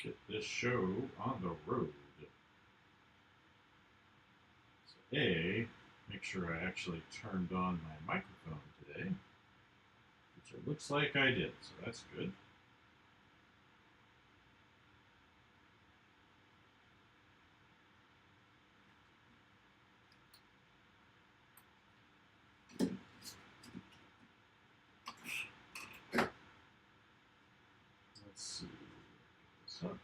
get this show on the road. So A, make sure I actually turned on my microphone today, which it looks like I did, so that's good. Let's see. Get this up.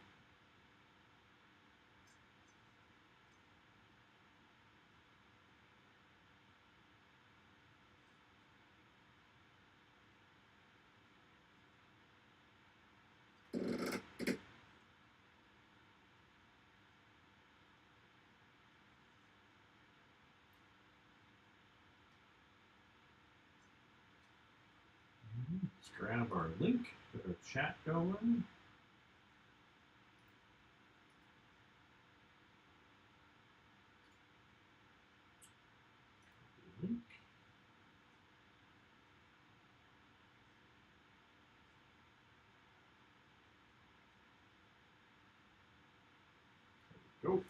Let's grab our link, get our chat going. Link. There we go.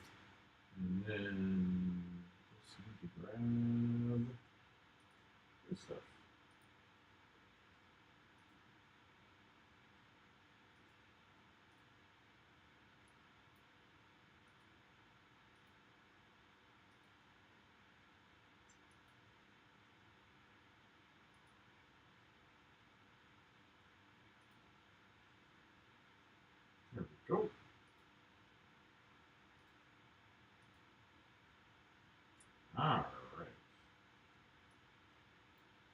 And then just need to grab this stuff. There we go. All right.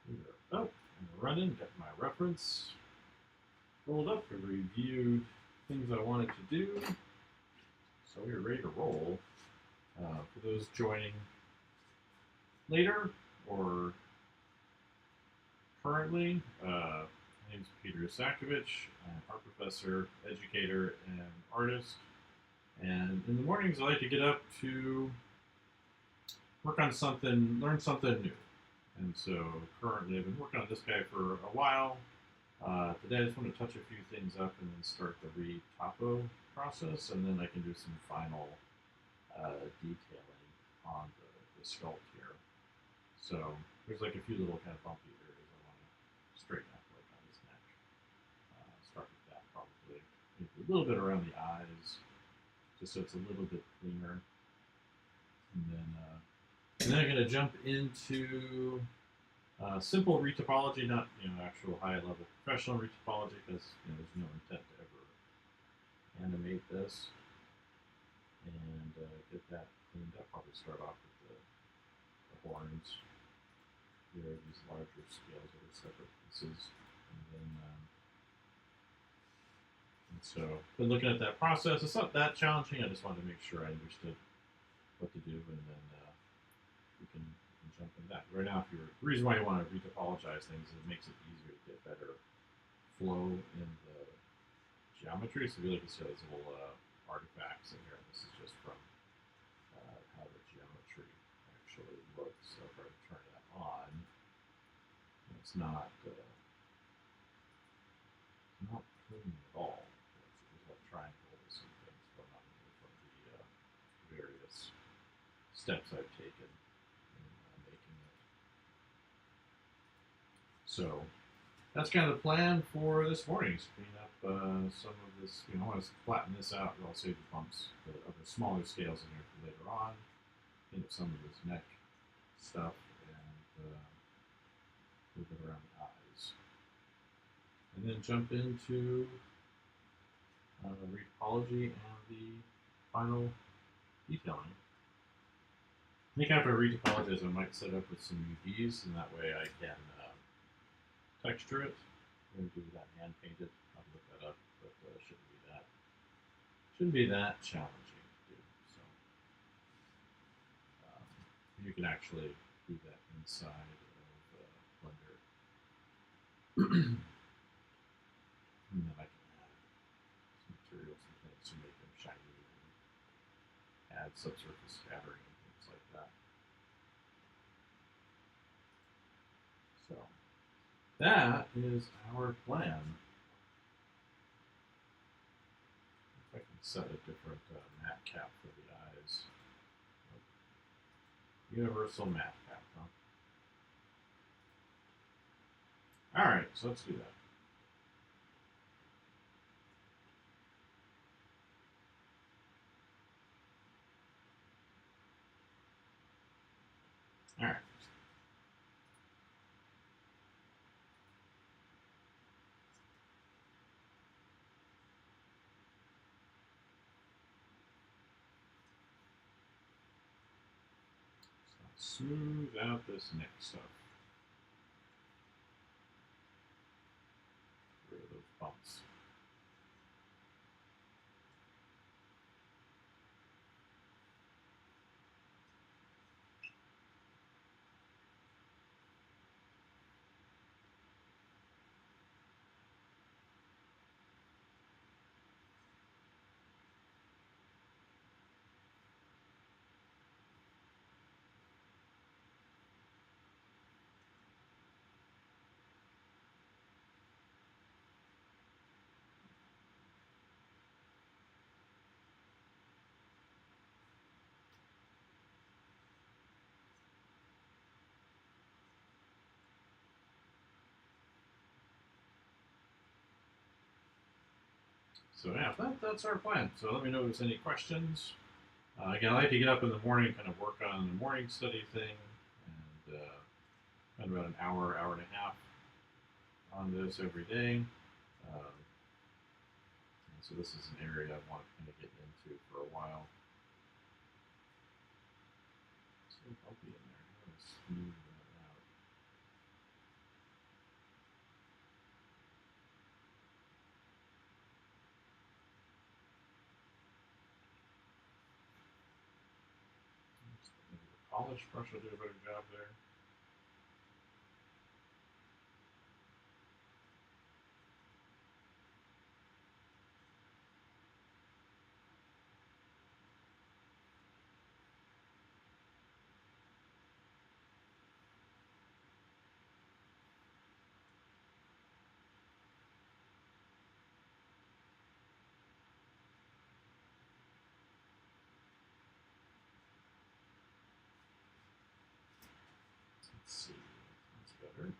We are up and running. Got my reference rolled up. We reviewed things I wanted to do. So we're ready to roll. For those joining later or currently, my name is Peter SAKIEVICH. I'm an art professor, educator, and artist. And in the mornings, I like to get up to work on something, learn something new. And so currently, I've been working on this guy for a while. Today, I just want to touch a few things up and then start the re-topo process, and then I can do some final detailing on the sculpt here. So there's like a few little kind of bumpy areas I want to straighten up, like on his neck. Start with that probably. Maybe a little bit around the eyes, just so it's a little bit cleaner. And then I'm going to jump into simple retopology, not actual high-level professional retopology, because there's no intent to ever animate this. And get that cleaned up. Probably start off with the horns. Here are these larger scales that are separate pieces, and then and so been looking at that process. It's not that challenging. I just wanted to make sure I understood what to do, and then we can jump into that. Right now, the reason why you want to retopologize things is it makes it easier to get better flow in the geometry. So you can see those little artifacts in here. This is just from how the geometry actually looks. So if I turn that on, it's not clean at all. There's like triangles and things going on here from the various steps I've taken in making it. So that's kind of the plan for this morning, is clean up some of this. I want to flatten this out, but I'll save the bumps, the other smaller scales in here for later on. Clean up some of this neck stuff and a little bit around the eyes. And then jump into retopology and the final detailing. I think after retopologize, I might set up with some UVs, and that way I can texture it. I'm going to do that hand painted. I'll look that up, but shouldn't be that challenging to do. So you can actually do that inside of Blender. And then I can add some materials and things to make them shiny and add subsurface scattering and things like that. So that is our plan. If I can set a different matte cap for the eyes. Universal matte cap, huh? All right, so let's do that. All right. So smooth out this neck stuff. Get rid of those bumps. So yeah, that's our plan. So let me know if there's any questions. Again, I like to get up in the morning, kind of work on the morning study thing, and spend about an hour, hour and a half on this every day. And so this is an area I want to kind of get into for a while. It's so bumpy in there. I'm going to smooth that out. Maybe the polish brush will do a better job there. Let's see. That's better.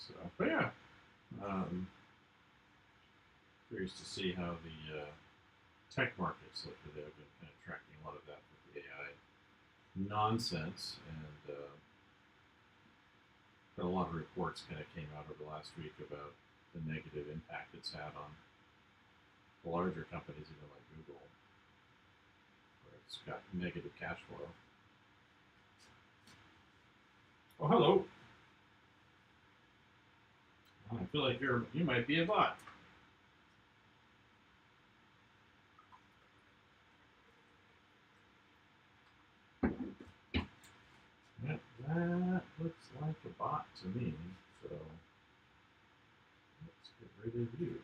So, but yeah, curious to see how the tech markets look today. I've been kind of tracking a lot of that with the AI nonsense, and got a lot of reports kind of came out over the last week about the negative impact it's had on the larger companies, even like Google, where it's got negative cash flow. Oh, hello. I feel like you might be a bot. Yep, that looks like a bot to me. So let's get rid of you.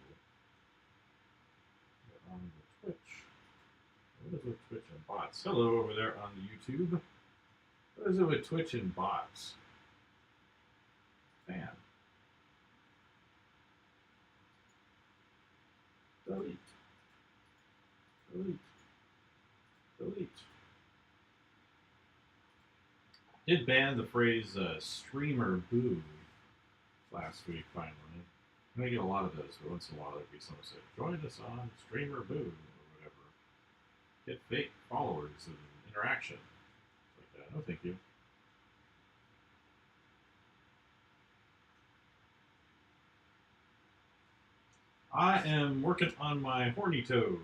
You're on the Twitch. What is with Twitch and bots? Hello over there on the YouTube. What is it with Twitch and bots? Man. Delete. Delete. Delete. Did ban the phrase streamer boo last week finally. And I get a lot of those, but once in a while there'd be someone say, join us on Streamer Boo or whatever. Get fake followers and interaction. Like that. No, thank you. I am working on my horny toad.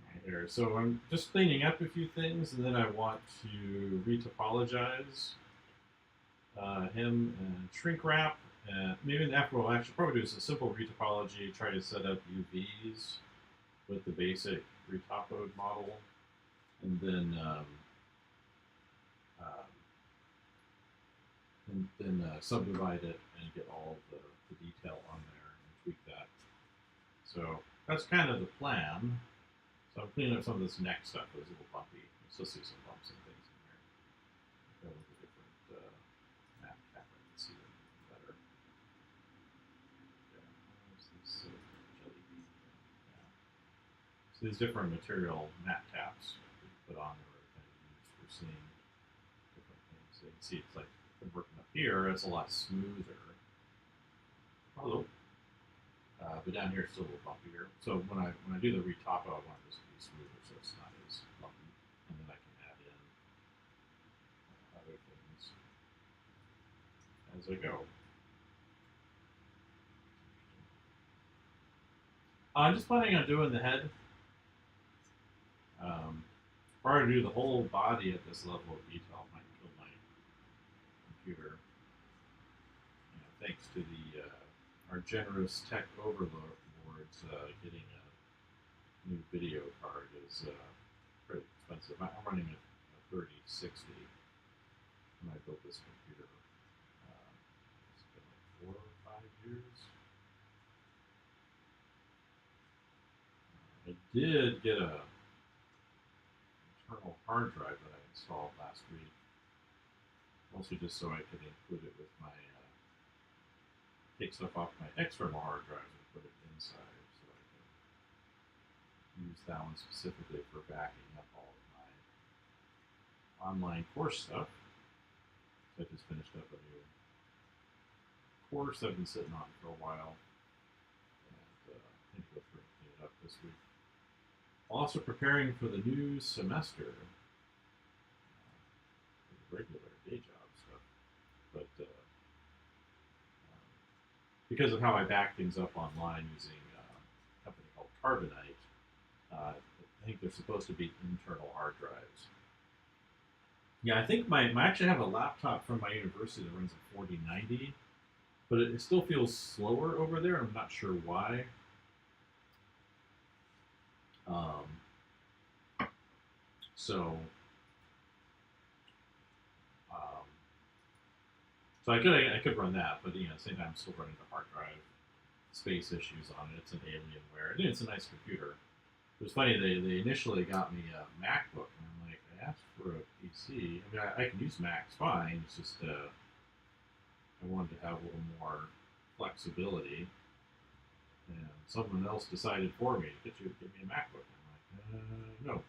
Right here. So I'm just cleaning up a few things, and then I want to retopologize him and shrink wrap. Maybe after we'll actually probably do a simple retopology, try to set up UVs with the basic retopoed model, and then subdivide it and get all the detail on there and tweak that. So that's kind of the plan. So I'm cleaning up some of this neck stuff that was a little bumpy. You'll still see some bumps and things in there. Go with a different map cap, I can see it better. Yeah, where's this jelly bean thing? Yeah. So these different material map caps we put on there are kind of used for seeing different things. So you can see it's like working up here, it's a lot smoother. Hello. But down here it's still a little bumpier. So when I do the retopo, I want this to be smoother so it's not as lumpy. And then I can add in other things as I go. I'm just planning on doing the head. Probably to do the whole body at this level of detail might kill my computer. Thanks to the our generous tech overlords, getting a new video card is pretty expensive. I'm running a 3060 when I built this computer. It's been like 4 or 5 years. I did get a internal hard drive that I installed last week, mostly just so I could include it with my take stuff off my external hard drive and put it inside, so I can use that one specifically for backing up all of my online course stuff. So I just finished up a new course I've been sitting on for a while, and I need to go through and clean it up this week. Also preparing for the new semester, regular day job stuff, but because of how I back things up online using a company called Carbonite, I think they're supposed to be internal hard drives. Yeah, I think I actually have a laptop from my university that runs a 4090, but it still feels slower over there. I'm not sure why. So I could run that, but at the same time I'm still running the hard drive space issues on it. It's an Alienware, and it's a nice computer. It was funny, they initially got me a MacBook, and I'm like, I asked for a PC. I mean, I can use Macs fine. It's just I wanted to have a little more flexibility, and someone else decided for me to get me a MacBook. I'm like, no.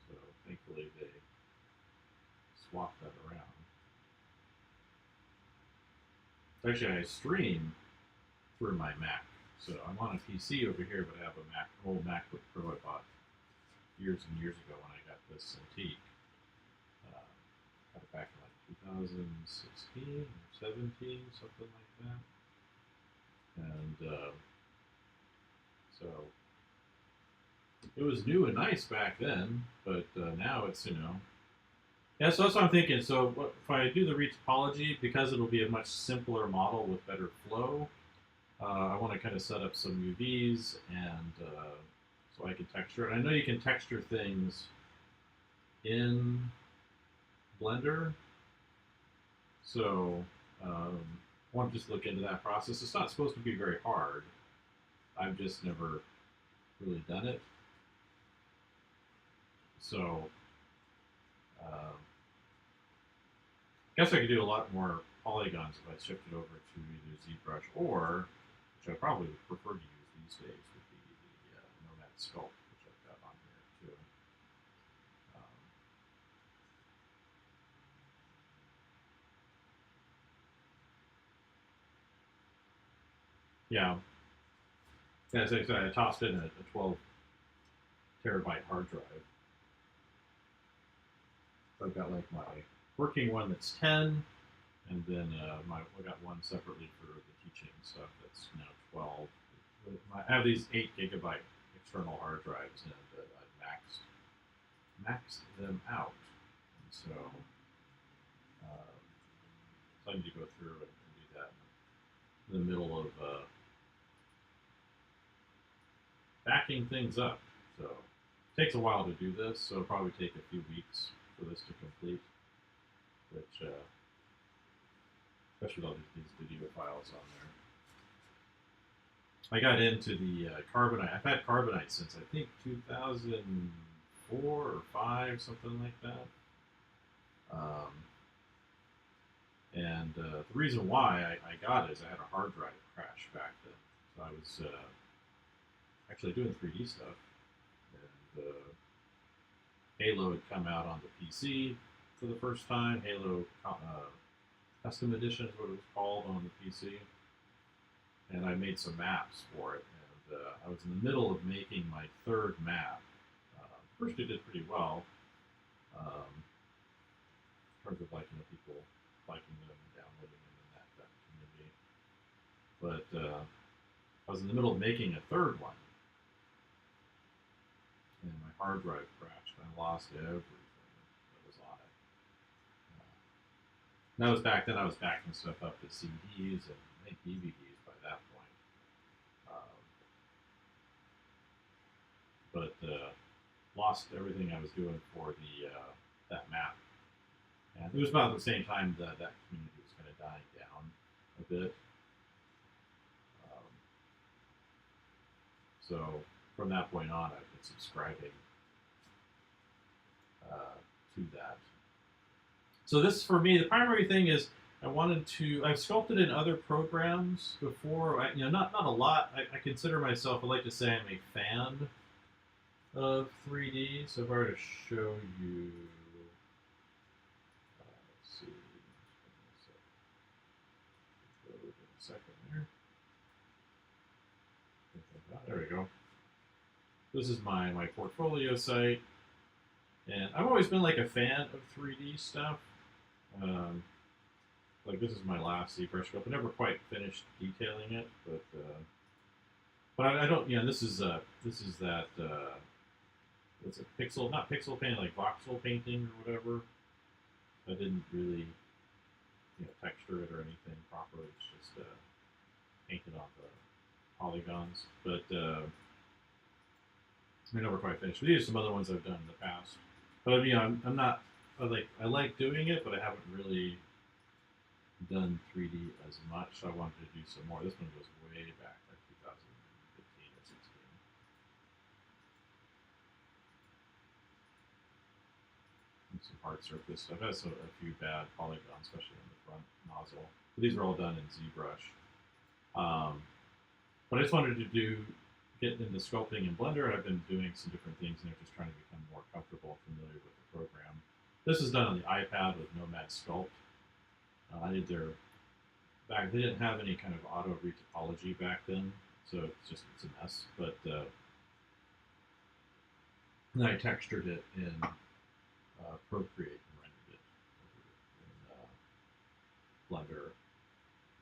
So thankfully they swapped that around. Actually, I stream through my Mac. So I'm on a PC over here, but I have an old MacBook Pro I bought years and years ago when I got this Antique. Got it back in like 2016 or 17, something like that. And so it was new and nice back then, but now it's, Yeah, so that's what I'm thinking. So if I do the retopology, because it'll be a much simpler model with better flow, I want to kind of set up some UVs and so I can texture it. I know you can texture things in Blender, so I want to just look into that process. It's not supposed to be very hard. I've just never really done it. So I guess I could do a lot more polygons if I shifted over to either ZBrush or, which I probably would prefer to use these days, would be the Nomad Sculpt, which I've got on here too. yeah, as I said, I tossed in a 12 terabyte hard drive. So I've got like my working one that's 10, and then I got one separately for the teaching stuff that's now 12. I have these 8 gigabyte external hard drives, and I maxed them out. And so I need to go through and do that in the middle of backing things up. So it takes a while to do this, so it'll probably take a few weeks for this to complete, which especially with all these video files on there. I got into the carbonite. I've had carbonite since I think 2004 or 5, something like that. And the reason why I got it is I had a hard drive crash back then. So I was actually doing 3D stuff, and Halo had come out on the PC for the first time. Halo Custom Edition is what it was called on the PC, and I made some maps for it. And I was in the middle of making my 3rd map. First, it did pretty well in terms of people liking them and downloading them in that community. But I was in the middle of making a 3rd one, and my hard drive crashed. I lost everything that was on it. And that was back then. I was backing stuff up to CDs and I think DVDs by that point. But lost everything I was doing for the that map. And it was about the same time that that community was kind of dying down a bit. So from that point on, I've been subscribing to that. So this, for me, the primary thing is I've sculpted in other programs before. Not a lot. I consider myself, I like to say I'm a fan of 3D. So if I were to show you, let's see, in a second there. There we go. This is my portfolio site, and I've always been like a fan of 3D stuff. Like this is my last ZBrush sculpt. I never quite finished detailing it, but I don't. This is that. It's a not pixel paint, like voxel painting or whatever. I didn't really, texture it or anything properly. It's just painted on the polygons, but I never quite finished. These are some other ones I've done in the past, but I'm not. I like doing it, but I haven't really done 3D as much. So I wanted to do some more. This one goes way back, like 2015 or 16. And some hard surface stuff. It has a few bad polygons, especially on the front nozzle. But these are all done in ZBrush. But I just wanted to get into sculpting in Blender. I've been doing some different things and just trying to become more comfortable, familiar with the program. This is done on the iPad with Nomad Sculpt. I did they didn't have any kind of auto retopology back then, so it's a mess. But then I textured it in Procreate and rendered it in Blender.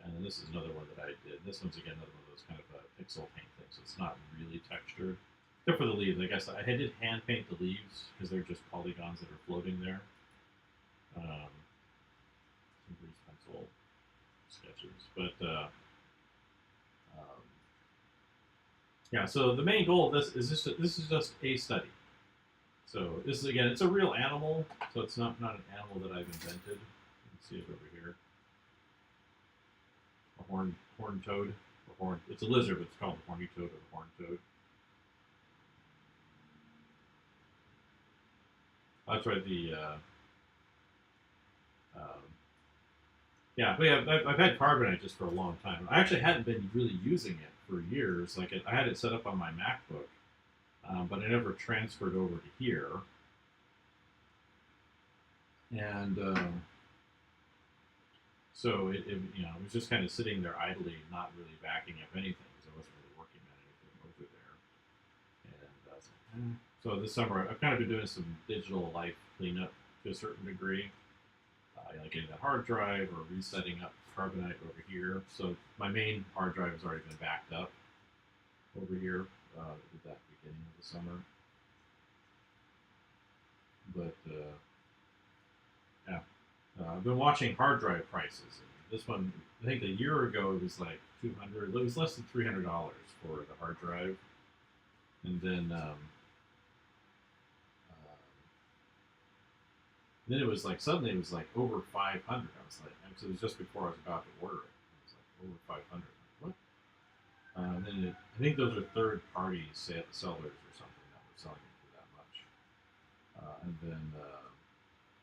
And then this is another one that I did. This one's again another one of those kind of pixel paint things. So it's not really textured, except for the leaves. I guess I did hand paint the leaves because they're just polygons that are floating there. Some grease pencil sketches, but yeah. So the main goal of this is this is just a study. So this is again, it's a real animal. So it's not an animal that I've invented. You can see it over here. A horned toad. It's a lizard, but it's called the horny toad or the horned toad. That's right. I've had carbonite just for a long time. I actually hadn't been really using it for years. I had it set up on my MacBook, but I never transferred over to here. And So it was just kind of sitting there idly, not really backing up anything because I wasn't really working on anything over there. And I was like, So this summer I've kind of been doing some digital life cleanup to a certain degree, like getting that hard drive or resetting up Carbonite over here. So my main hard drive has already been backed up over here. Did that beginning of the summer, but yeah, I've been watching hard drive prices. This one, I think a year ago, it was like 200. It was less than $300 for the hard drive, and then it was like suddenly it was like over 500. I was like, because it was just before I was about to order it. It was like over 500. What? And then I think those are third-party sellers or something that were selling it for that much. And then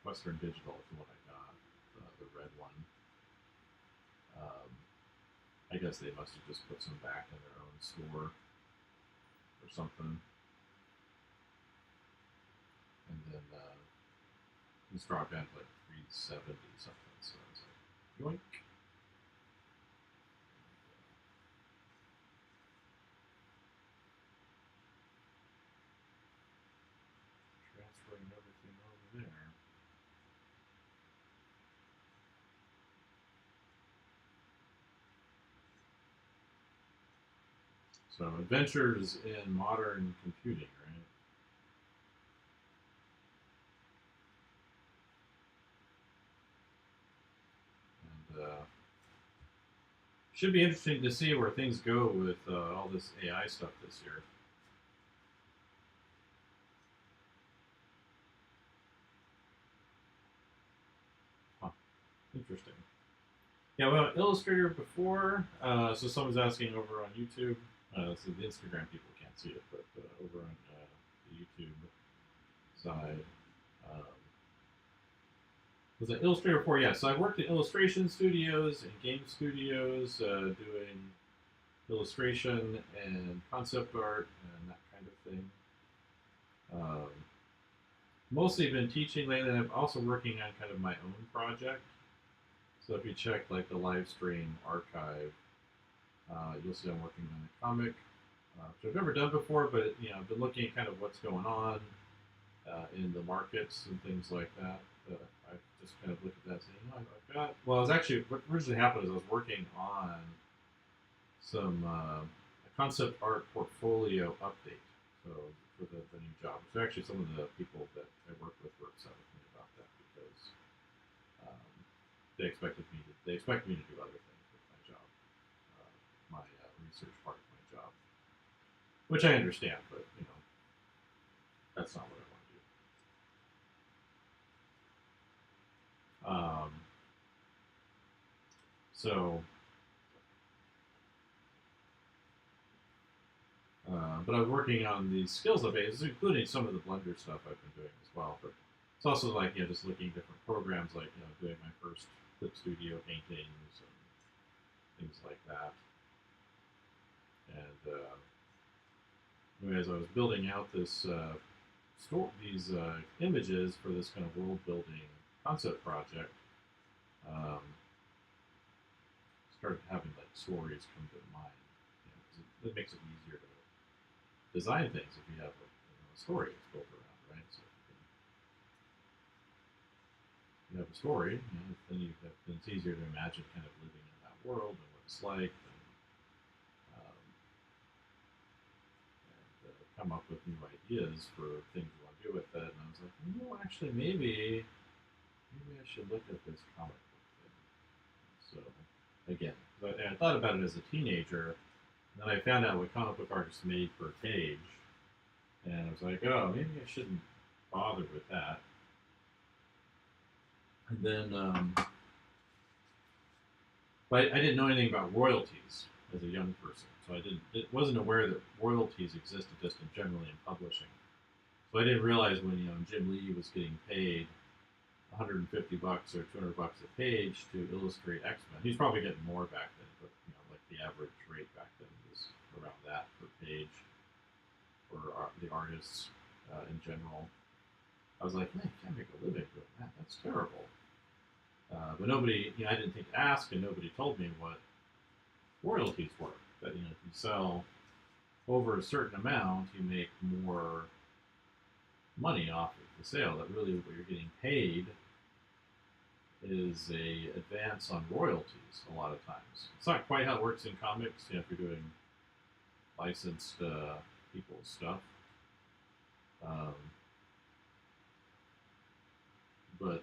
Western Digital is the one I got, the red one. I guess they must have just put some back in their own store or something. And then it's dropped down to like 370 something. So I was like, yoink. Transferring everything over there. So adventures in modern computing, right? And should be interesting to see where things go with all this AI stuff this year. Huh. Interesting. Yeah, well, Illustrator before. So someone's asking over on YouTube. So the Instagram people can't see it, but over on the YouTube side. Um, was it Illustrator before? Yeah, so I worked at illustration studios and game studios doing illustration and concept art and that kind of thing. Um, Mostly been teaching lately. I'm also working on kind of my own project. So if you check like the live stream archive, you'll see I'm working on a comic, which I've never done before, but I've been looking at kind of what's going on in the markets and things like that. I just kind of looked at that, saying, I've got. Well, I was actually what originally happened is I was working on some concept art portfolio update. So for the new job, so actually some of the people that I work with were upset with me about that because um, they expect me to do other things with my job, my research part of my job, which I understand, but that's not what I want to do. So, but I was working on these skills updates, including some of the Blender stuff I've been doing as well. But it's also like just looking at different programs, like doing my first Clip Studio paintings and things like that. And as I was building out this these images for this kind of world building concept project, started having like stories come to mind. It makes it easier to design things if you have a story that's built around, right? So if you have a story, then it's easier to imagine kind of living in that world and what it's like, and come up with new ideas for things you want to do with it. And I was like, actually, maybe I should look at this comic book thing. So again, I thought about it as a teenager, and then I found out what comic book artists made per page, and I was like, oh, maybe I shouldn't bother with that. And then, but I didn't know anything about royalties as a young person, so wasn't aware that royalties existed just in generally in publishing. So I didn't realize when Jim Lee was getting paid $150 or $200 a page to illustrate X-Men. He's probably getting more back then, but like the average rate back then was around that per page for the artists in general. I was like, man, I can't make a living doing that. That's terrible. But nobody, I didn't think to ask, and nobody told me what royalties were. That if you sell over a certain amount, you make more money off of the sale. That really what you're getting paid is a advance on royalties a lot of times. It's not quite how it works in comics. If you're doing licensed people's stuff. Um, but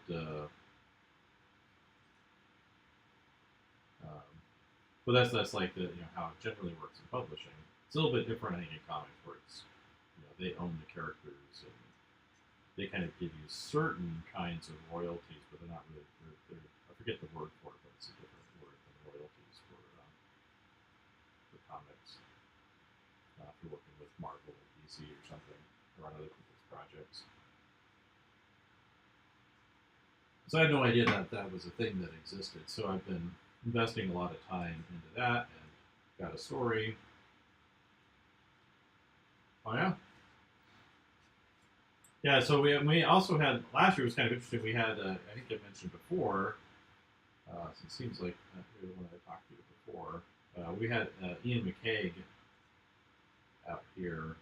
that's like the how it generally works in publishing. It's a little bit different, I think, in comics where it's they own the characters and they kind of give you certain kinds of royalties, but they're not really. They're, I forget the word for it, but it's a different word than royalties for comics. If you're working with Marvel or DC or something, or on other people's projects. So I had no idea that that was a thing that existed. So I've been investing a lot of time into that and got a story. Oh yeah. Yeah, so we also had last year was kind of interesting. We had I think I mentioned before. So it seems like you're the one I talked to before. We had Ian McCaig out here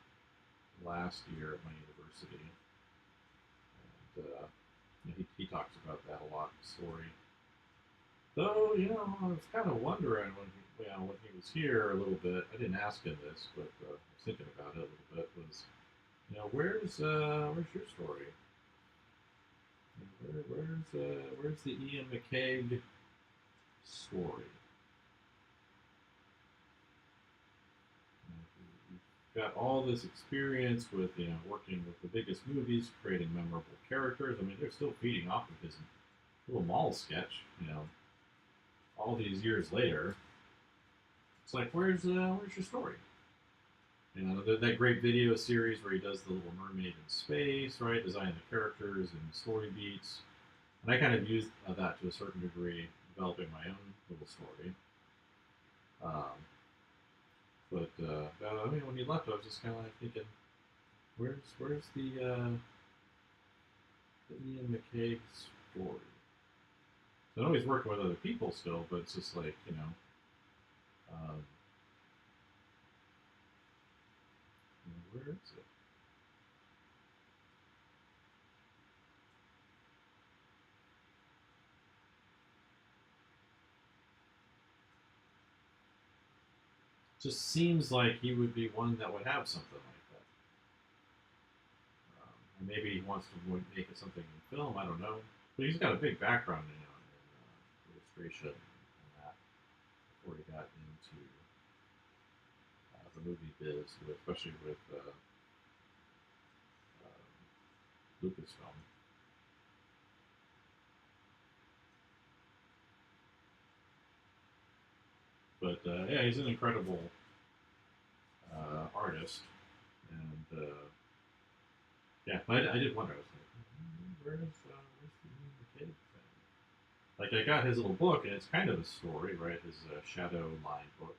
last year at my university, and he talks about that a lot in the story. Though I was kind of wondering when he was here a little bit. I didn't ask him this, but I was thinking about it a little bit. Was where's your story? Where's the Ian McCaig story? You've got all this experience with working with the biggest movies, creating memorable characters. I mean, they're still feeding off of his little mall sketch. All these years later, it's like where's your story? That great video series where he does the Little Mermaid in space, right? Designing the characters and story beats. And I kind of used that to a certain degree, developing my own little story. But when he left, I was just kind of like thinking, where's the Ian McCaig story? So I know he's working with other people still, but it's just like where is it? Just seems like he would be one that would have something like that. And maybe he wants to make it something in film. I don't know, but he's got a big background in illustration and that before he got into the movie biz, especially with Lucasfilm. But yeah, he's an incredible artist, and yeah, but I did wonder. I was like, where's the kid thing? Like, I got his little book, and it's kind of a story, right? His Shadow Line book.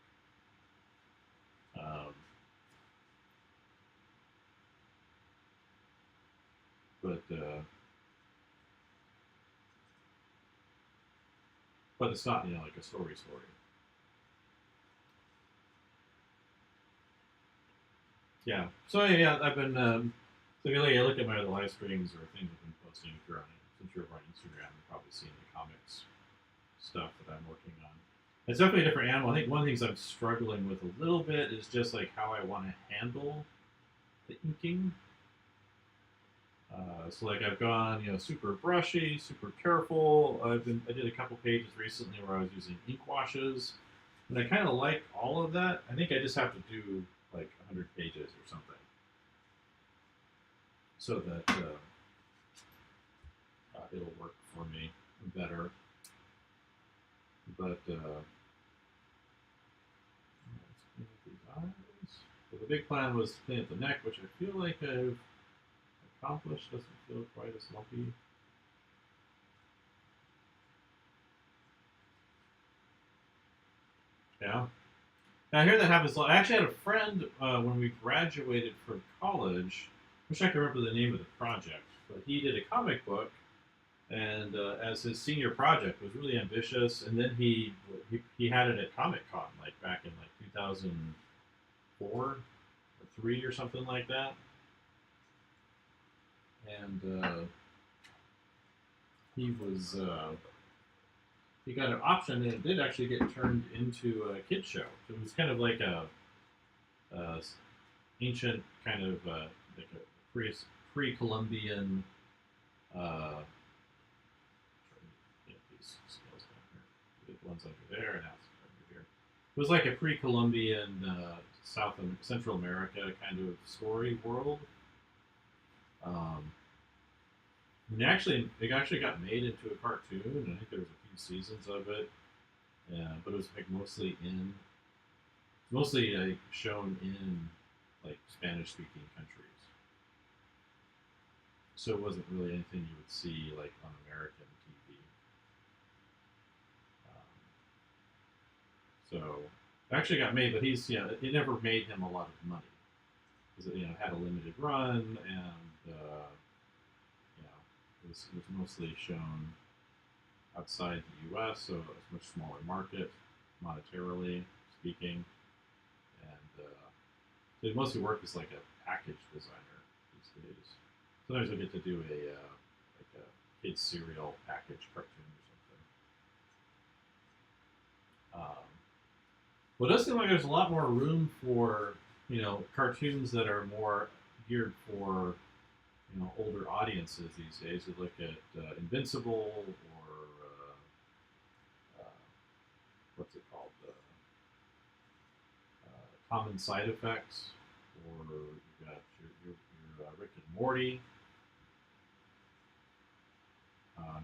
But it's not like a story. Yeah. So yeah, I've been. So if you look at my other live streams or things I've been posting, since you're on Instagram, you've probably seen the comics stuff that I'm working on. It's definitely a different animal. I think one of the things I'm struggling with a little bit is just like how I want to handle the inking. So like I've gone, super brushy, super careful. I did a couple pages recently where I was using ink washes, and I kind of like all of that. I think I just have to do like 100 pages or something, so that it'll work for me better. But let's clean up these eyes. So the big plan was to clean up the neck, which I feel like I've accomplished. Doesn't feel quite as lumpy. Yeah. Now, I hear that happens. I actually had a friend when we graduated from college. Wish I could remember the name of the project, but he did a comic book And as his senior project was really ambitious, and then he had it at Comic Con like back in like 2004 or 3 or something like that, and he was he got an option, and it did actually get turned into a kid show. So it was kind of like a ancient kind of like a pre-Columbian. Get these scales down here. The ones under there and over here. It was like a pre-Columbian South and Central America kind of story world. And it actually got made into a cartoon, and I think there was a few seasons of it. Yeah, but it was like mostly shown in like Spanish-speaking countries. So it wasn't really anything you would see like on American TV. So it actually got made, but it never made him a lot of money because it had a limited run, and it was mostly shown outside the U.S., so it's a much smaller market monetarily speaking, and so he mostly worked as like a package designer these days. Sometimes I get to do a kids cereal package cartoon or something. Well, it does seem like there's a lot more room for cartoons that are more geared for older audiences these days. You look at Invincible or what's it called, Common Side Effects, or you got your Rick and Morty.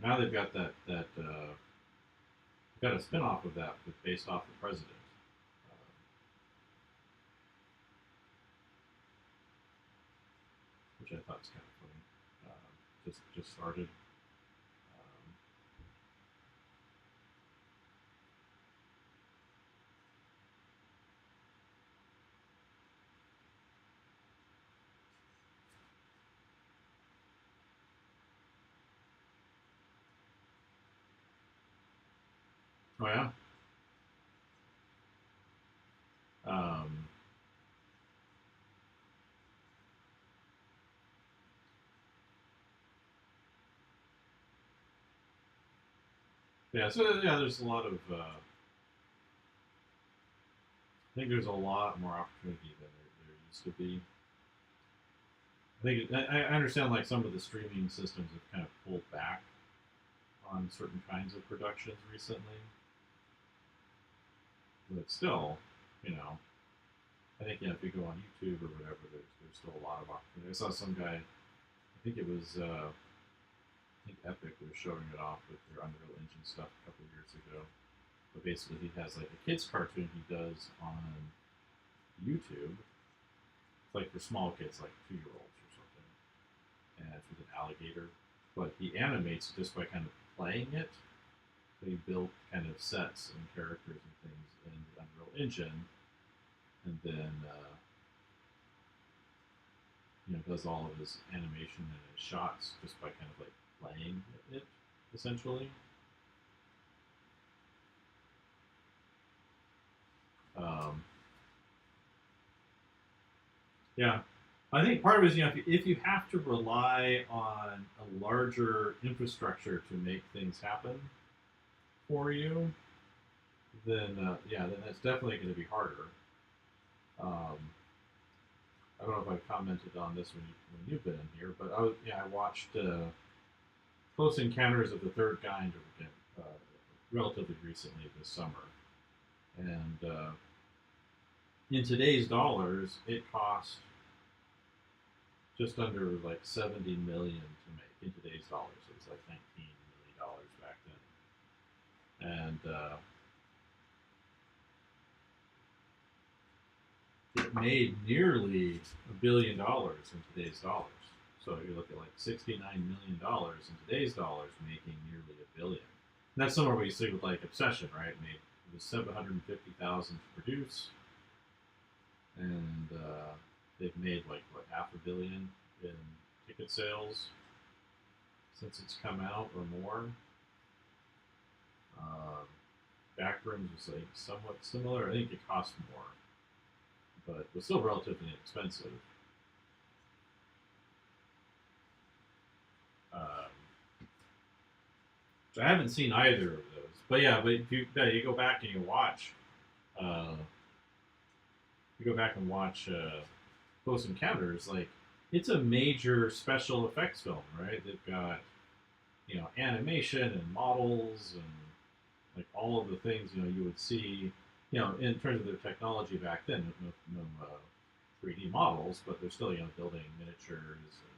Now they've got that got a spin-off of that based off the president. Which I thought was kind of funny. Just started. Oh yeah. Um, yeah. So yeah, there's a lot of. I think there's a lot more opportunity than there used to be. I understand like some of the streaming systems have kind of pulled back on certain kinds of productions recently, but still, I think if you go on YouTube or whatever, there's still a lot of opportunity. I saw some guy, I think it was I think Epic was showing it off with their Unreal Engine stuff a couple of years ago. But basically, he has like a kids cartoon he does on YouTube. It's like for small kids, like 2-year-olds or something, and it's with an alligator. But he animates just by kind of playing it. So he built kind of sets and characters and things in the Unreal Engine, and then does all of his animation and his shots just by kind of like playing it, essentially. Um, yeah, I think part of it is if you have to rely on a larger infrastructure to make things happen for you, then then that's definitely going to be harder. I don't know if I've commented on this when you've been in here, but I watched Close Encounters of the Third Kind relatively recently this summer, and in today's dollars, it cost just under like 70 million to make in today's dollars. It was like 19 million dollars back then, and it made nearly $1 billion in today's dollars. So you look at like $69 million in today's dollars, making nearly $1 billion. And that's somewhere where you see with like Obsession, right? It was 750,000 to produce, and they've made like what $500 million in ticket sales. since it's come out or more. Backrooms was like somewhat similar. I think it cost more, but it was still relatively inexpensive. So I haven't seen either of those, but yeah, but if you go back and uh, you go back and watch Close Encounters, like it's a major special effects film, right? They've got animation and models and like all of the things you would see in terms of their technology back then. No 3D models, but they're still building miniatures and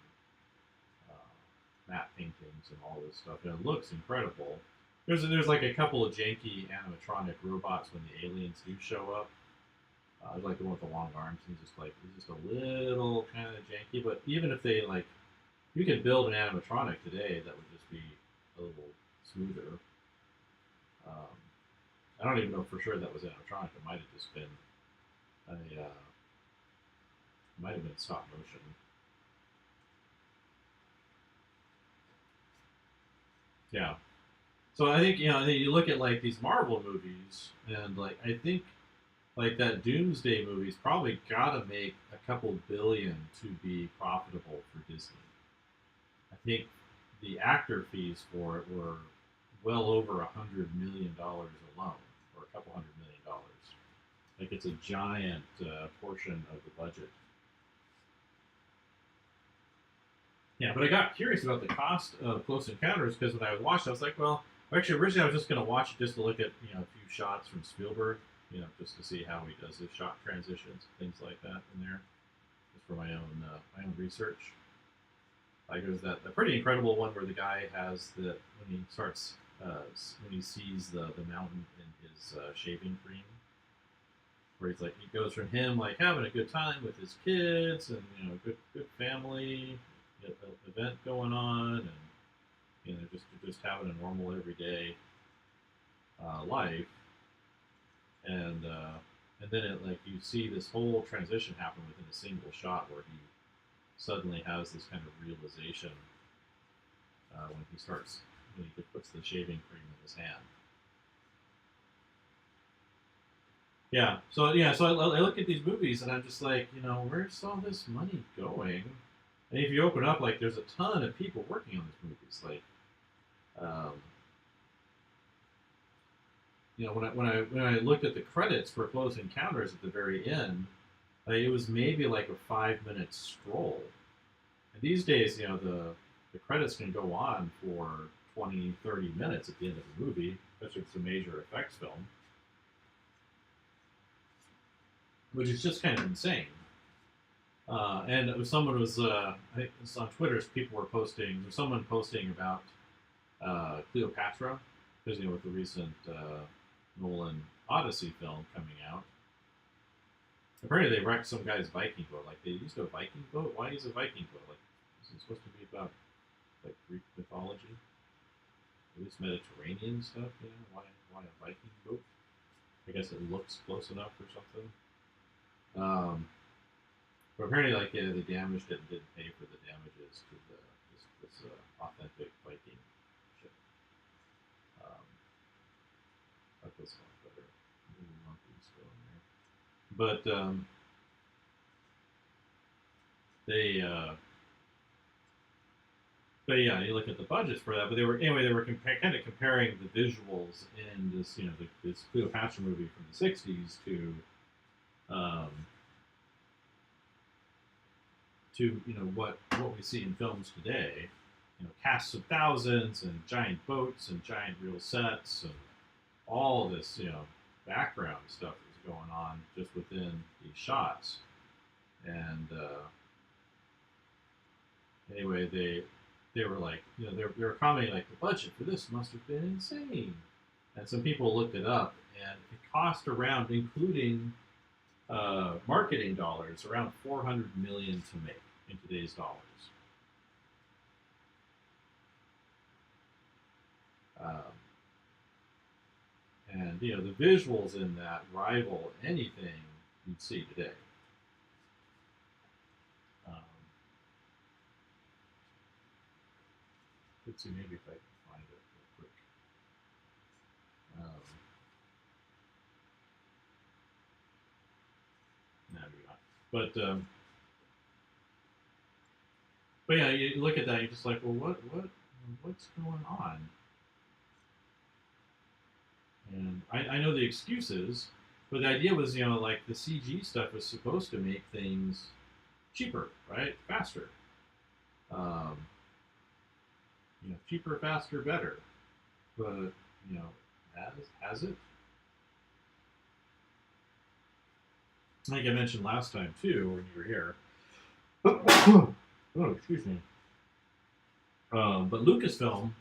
matte paintings and all this stuff. And it looks incredible. There's like a couple of janky animatronic robots when the aliens do show up. Like the one with the long arms. He's just a little kind of janky. But even if they you could build an animatronic today that would just be a little smoother. I don't even know for sure that was animatronic. It might have just been might have been stop motion. Yeah. So I think you look at like these Marvel movies, and like I think like that Doomsday movie's probably got to make a couple billion to be profitable for Disney. I think the actor fees for it were well over $100 million alone, or a couple $100 million. Like it's a giant portion of the budget. Yeah, but I got curious about the cost of Close Encounters because when I watched it, I was like, well, actually, originally I was just going to watch it just to look at a few shots from Spielberg, just to see how he does his shot transitions, things like that in there, just for my own research. Like there's a pretty incredible one where the guy has when he starts when he sees the mountain in his shaving cream, where he's like he goes from him like having a good time with his kids and good family event going on, and just having a normal everyday life, and then you see this whole transition happen within a single shot where he suddenly has this kind of realization when he puts the shaving cream in his hand. Yeah. So I look at these movies and I'm just like, where's all this money going? And if you open up, like, there's a ton of people working on these movies. Like, when I looked at the credits for Close Encounters at the very end, it was maybe like a 5-minute stroll. And these days, the credits can go on for 20, 30 minutes at the end of the movie, especially if it's a major effects film, which is just kind of insane. And someone was, I think it was on Twitter, people were posting, there's someone posting about Cleopatra, because with the recent Nolan Odyssey film coming out, apparently they wrecked some guy's Viking boat. Like they used a Viking boat. Why use a Viking boat? Like this is supposed to be about like Greek mythology, at least Mediterranean stuff. Why a Viking boat? I guess it looks close enough or something. But apparently, they damaged it and didn't pay for the damages to this authentic Viking ship. That was much better. Still in there. But but yeah, you look at the budgets for that. But they were kind of comparing the visuals in this this Cleopatra movie from the '60s to what we see in films today. Casts of thousands and giant boats and giant real sets and all this background stuff that's going on just within these shots. And anyway, they were like they were commenting like the budget for this must have been insane. And some people looked it up, and it cost around, including marketing dollars, around $400 million to make in today's dollars. And the visuals in that rival anything you'd see today. Let's see, maybe if I can find it real quick. No, maybe not. But yeah, you look at that, you're just like, well, what's going on? And I know the excuses, but the idea was, you know, like the CG stuff was supposed to make things cheaper, right? Faster. Um, you know, cheaper, faster, better. But you know, has it? Like I mentioned last time too, when you were here. Oh, excuse me. But Lucasfilm,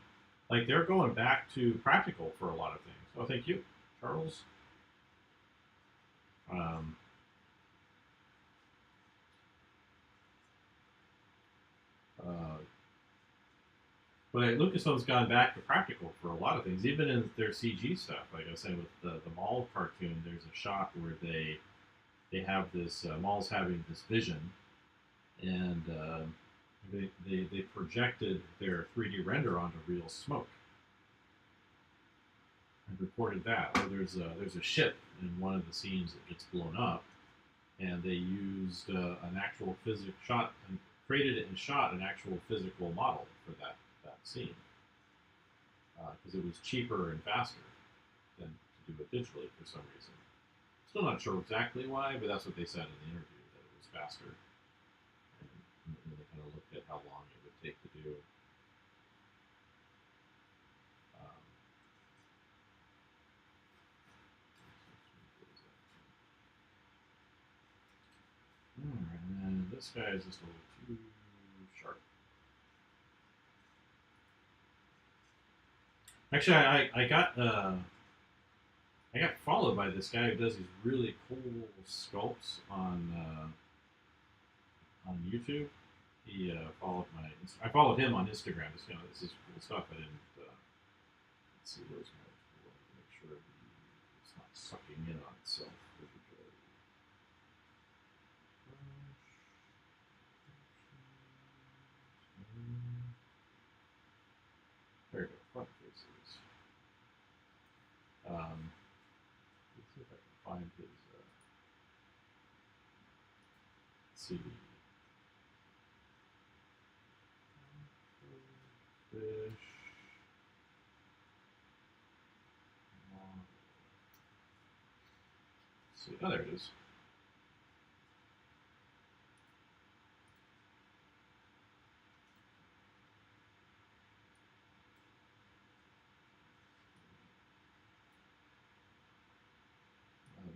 like they're going back to practical for a lot of things. Oh, thank you, Charles. Um, uh, but Lucasfilm's gone back to practical for a lot of things, even in their CG stuff. Like I was saying with the Maul cartoon, there's a shot where they have this Maul's having this vision, and they projected their 3D render onto real smoke and recorded that. Or there's a ship in one of the scenes that gets blown up, and they used an actual physics shot and created it and shot an actual physical model for that scene because it was cheaper and faster than to do it digitally for some reason. Still not sure exactly why, but that's what they said in the interview, that it was faster. And they kind of looked at how long it would take to do. Alright, and then this guy is just a little too sharp. Actually, I got followed by this guy who does these really cool sculpts on YouTube. He followed I followed him on Instagram. Just, you know, this is cool stuff. I didn't. Let's see, where's my tool? Make sure it's not sucking in on itself. There we go. Front faces. Let's see if I can find his. Let's see. Fish. Let's see. Oh, there it is.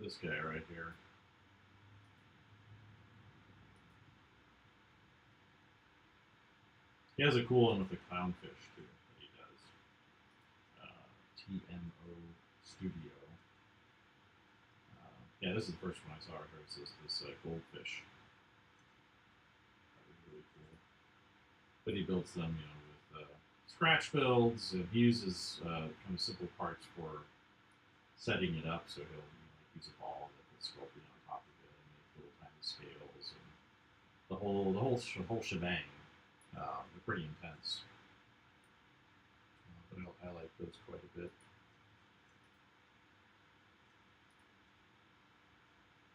This guy right here. He has a cool one with the clownfish too that he does. TMO Studio. Yeah, this is the first one I saw. It's this goldfish. That was really cool. But he builds them, you know, with scratch builds, and he uses kind of simple parts for setting it up. So he'll use a ball and put sculpting on top of it, and make little tiny scales, and the whole shebang. They're pretty intense, but I like those quite a bit.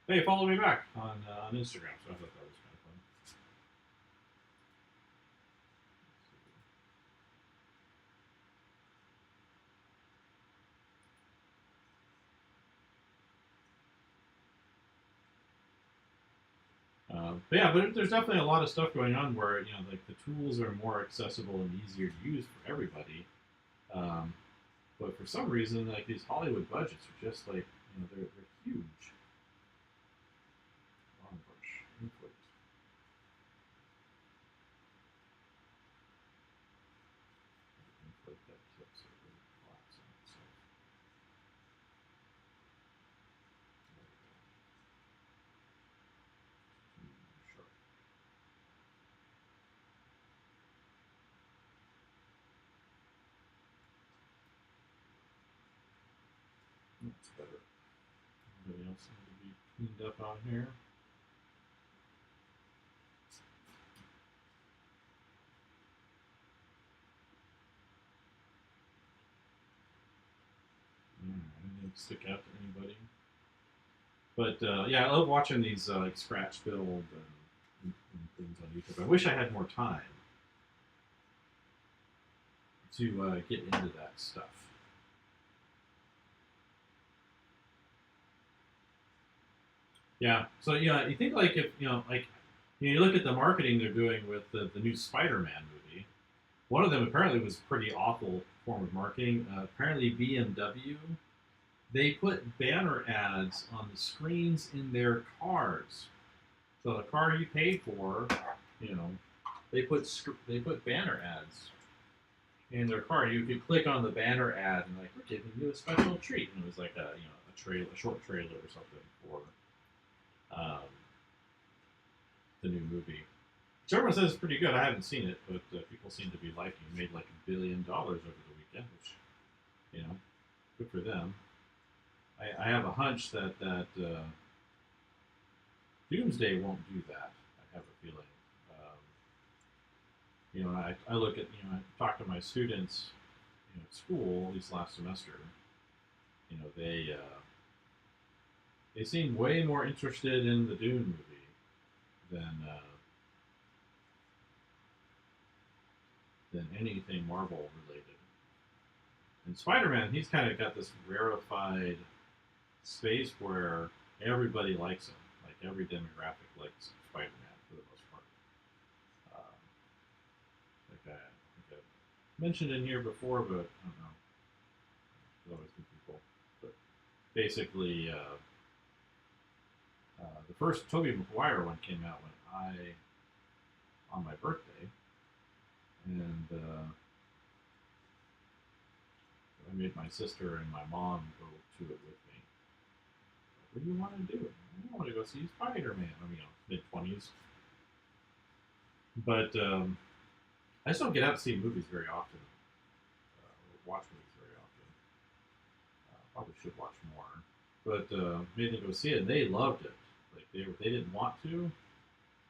Hey, follow me back on Instagram, so I thought that was kind of fun. But yeah, but there's definitely a lot of stuff going on where, you know, like the tools are more accessible and easier to use for everybody. But for some reason, like these Hollywood budgets are just like, you know, they're huge. Long brush, inflate. Inflate that tip so it doesn't collapse on itself. Sharp. That's better. Anybody else need to be cleaned up on here? stick out to anybody. But yeah, I love watching these like scratch build and things on YouTube. I wish I had more time to get into that stuff. Yeah. So yeah, you think like if like you look at the marketing they're doing with the new Spider-Man movie. One of them apparently was pretty awful form of marketing. Apparently BMW, they put banner ads on the screens in their cars. So the car you paid for, you know, they put banner ads in their car. You could click on the banner ad and like, we're giving you a special treat, and it was like a short trailer or something for um, the new movie. Which everyone says is pretty good. I haven't seen it, but people seem to be liking it. Made like $1 billion over the weekend, which good for them. I have a hunch that Doomsday won't do that. I have a feeling. I look at I talk to my students at school, at least last semester. They seem way more interested in the Dune movie than anything Marvel related. And Spider-Man, he's kind of got this rarefied space where everybody likes him. Like every demographic likes Spider-Man for the most part. Like I think I've mentioned in here before, but I don't know. There's always new people. But basically, the first Tobey Maguire one came out on my birthday, and I made my sister and my mom go to it with me. What do you want to do? I want to go see Spider-Man. I'm mid-20s. But I just don't get out to see movies very often. Or watch movies very often. Probably should watch more. But made them go see it, and they loved it. Like they didn't want to,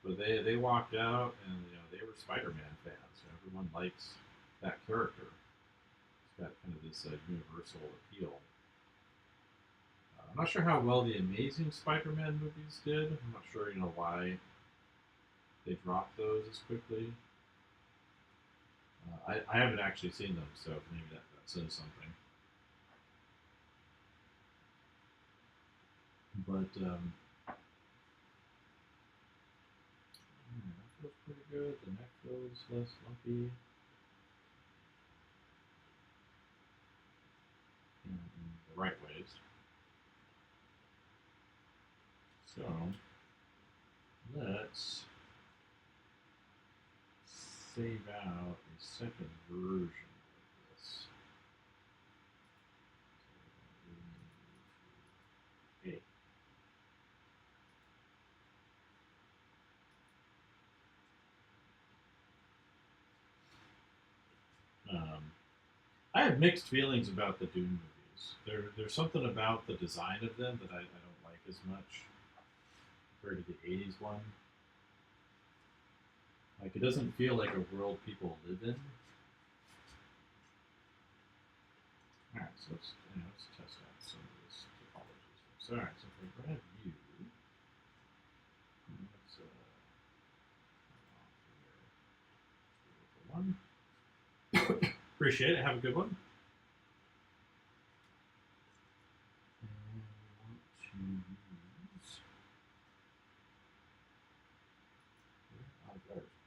but they walked out, and they were Spider-Man fans. Everyone likes that character. It's got kind of this universal appeal. I'm not sure how well the Amazing Spider-Man movies did. I'm not sure, why they dropped those as quickly. I haven't actually seen them, so maybe that says something. But that feels pretty good. The neck feels less lumpy. In the right ways. So let's save out a second version of this. Okay. I have mixed feelings about the Dune movies. There's something about the design of them that I don't like as much compared to the 80s one. Like, it doesn't feel like a world people live in. Alright, so let's test out some of this topology. Alright, so if I grab you, let's one. Appreciate it. Have a good one. And we want to use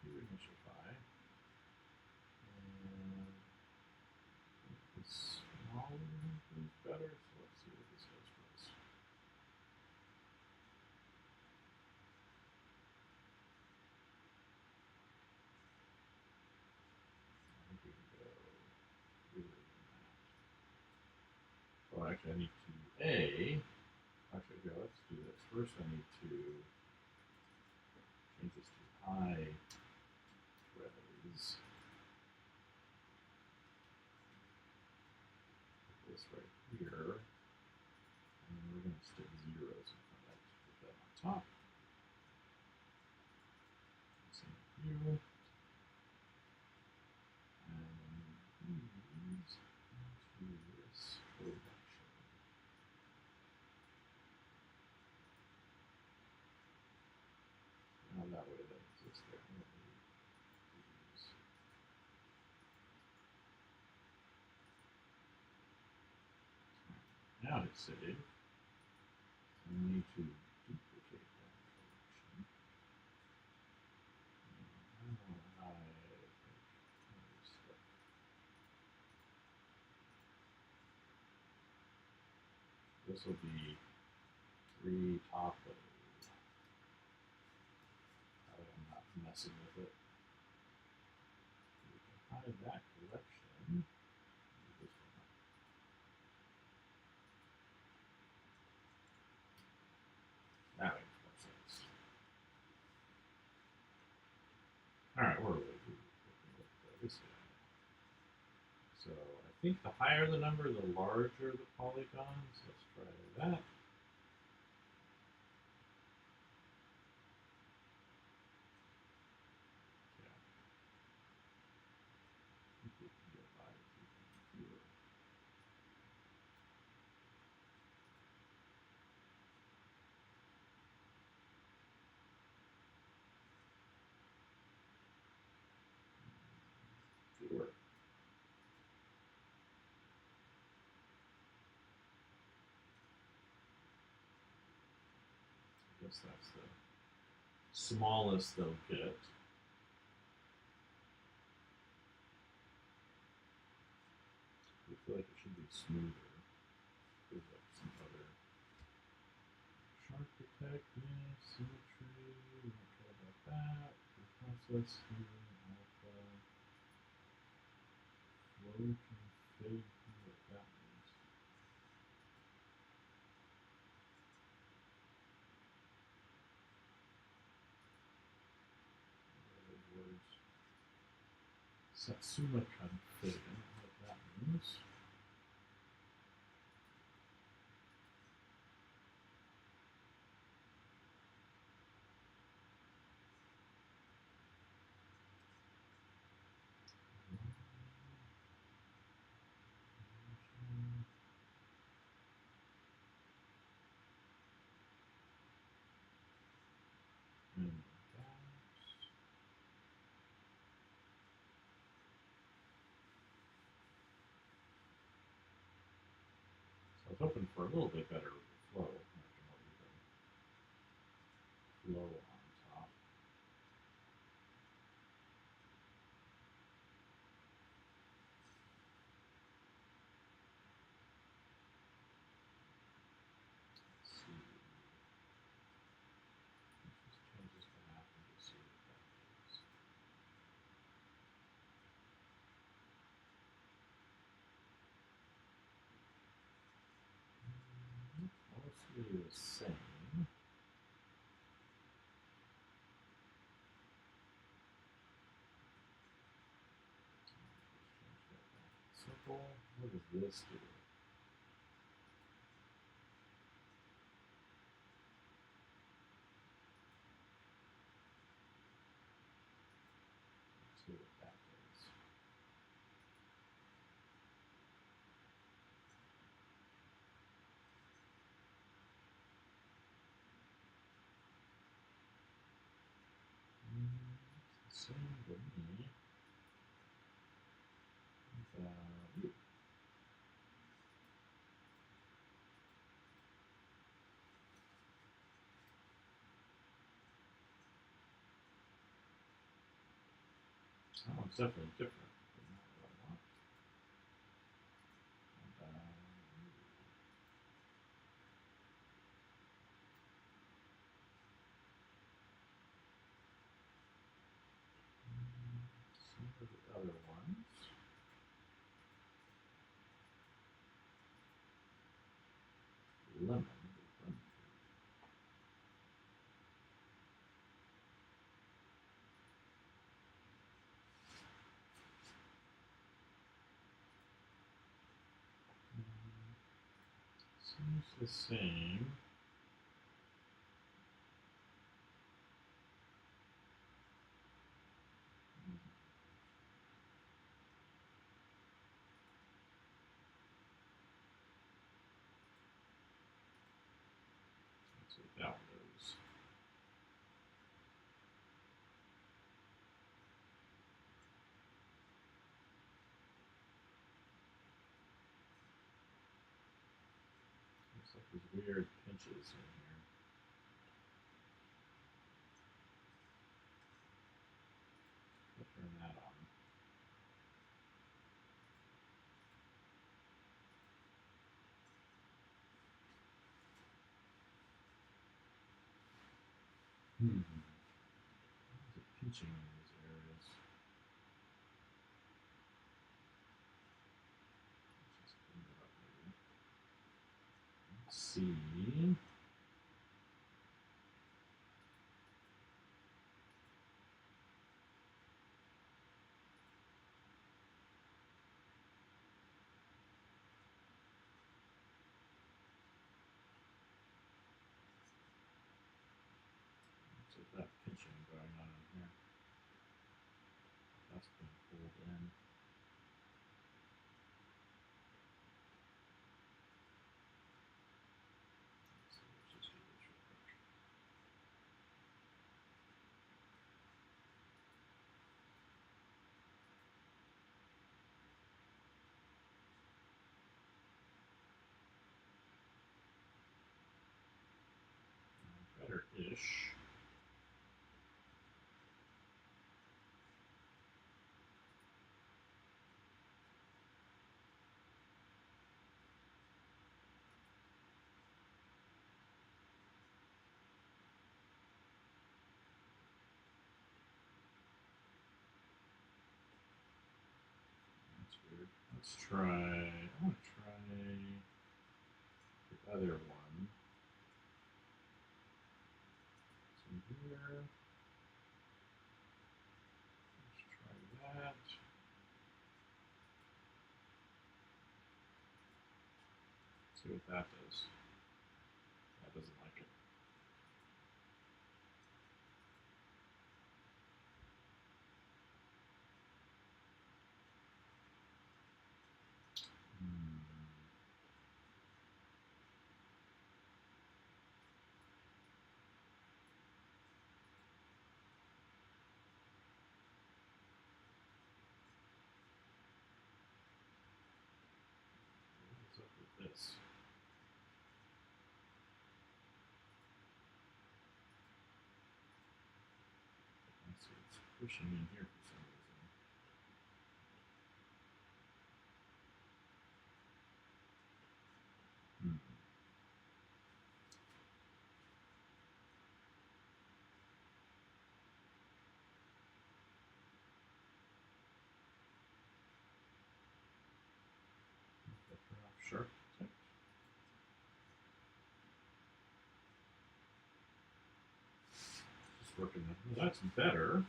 initiify. And this smaller is better, so let's see what this does for us. I think we can go bigger than that. So actually I need to let's do this. First I need to change this to high res. Put this right here. And we're going to stick zeros in front of that to put that on top. Same here. And use into this collection. save. I need to duplicate that selection. This will be 3 top load. I'm not messing with it. We can hide that collection. This one. That makes more sense. Alright, where are we? This guy. So I think the higher the number, the larger the polygons. Let's try that. Good work. I guess that's the smallest they'll get. I feel like it should be smoother. There's like some other sharp protect, yeah, symmetry, we don't care about that. Process, smoothing, alpha, flow config, what that means. Words. Satsuma config, I don't know what that means. I was hoping for a little bit better flow, like more even flow on top. Let's see. Let's just change this to half and just see what that is. Mostly the same. Circle. What does this do? Let's see what that does. It's the same to me. Oh, it's definitely different. But not what I want. Some of the other ones. Lemon. Seems the same. Let's see what that one goes. weird pinches in here. I'll turn that on. Why is it pinching in these areas? Let's just clean it up maybe. Let's see. So that pinching going on in here. That's been pulled in. So let's just do this real quick. Better-ish. That's weird. Let's try, I want to try the other one. So here, let's try that. See what that does. That doesn't like it. What's up with this? I see it's pushing in here for some reason. Sharp. Just working that. Well, that's better.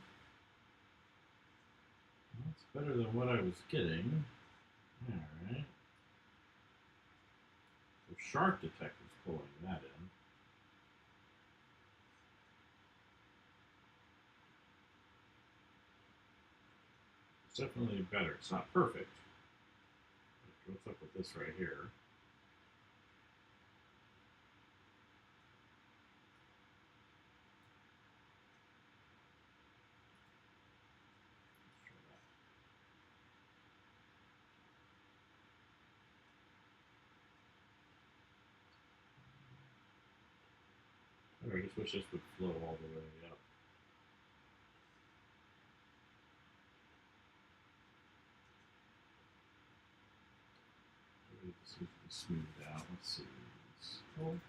That's better than what I was getting. Alright. So sharp detector's pulling that in. It's definitely better. It's not perfect. What's up with this right here? I just wish this would flow all the way up. Maybe this needs to be smoothed out. Let's see. Sculpt.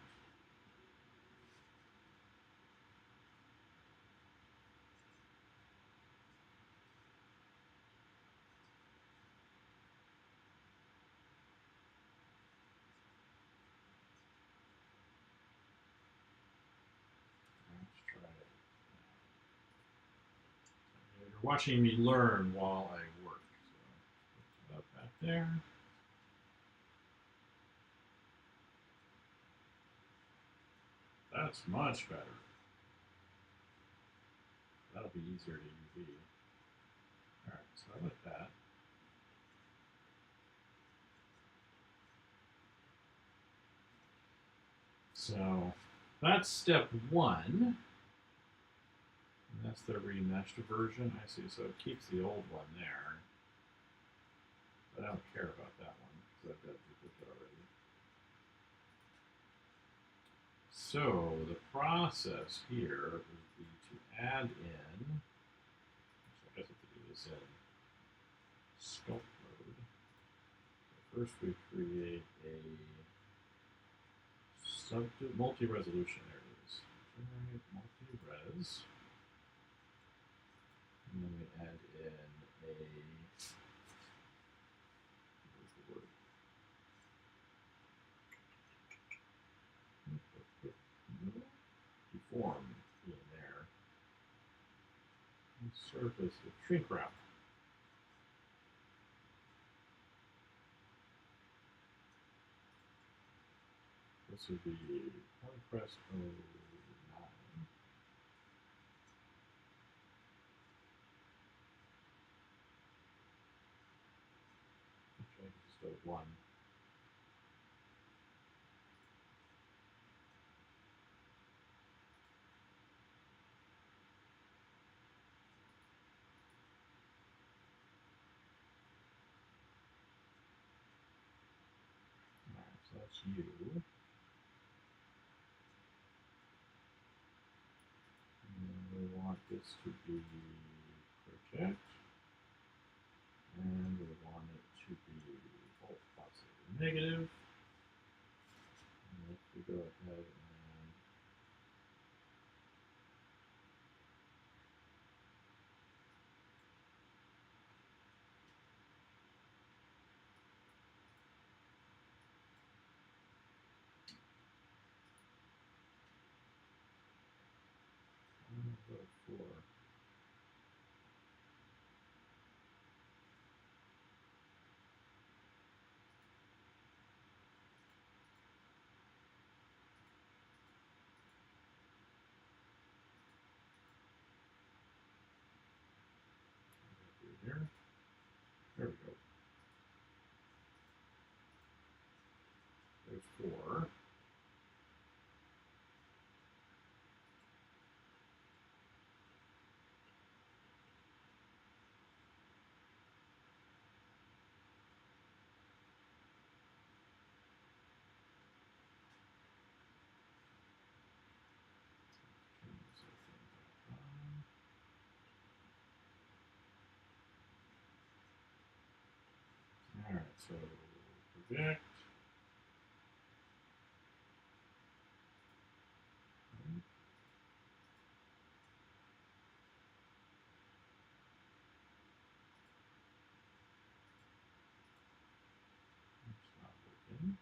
Let's try it. You're watching me learn while I work. So put that back there. That's much better. That'll be easier to UV. Alright, so I like that. So that's step one. And that's the remeshed version. I see. So it keeps the old one there. But I don't care about that one because I've got a duplicate already. so the process here would be to add in, I guess I have to do this in sculpt mode. So first we create a multi-resolution, there it is. Generate multi-res. And then we add in a, where's the word? Deform in there. And surface with shrink wrap. This would be Conquest 09. Actually, I can just go with 1. Alright, so that's you. And we want this to be project. And we want it to be both positive and negative. And if we go ahead and go for here. There we go. There's 4. Alright, so project. It's not working.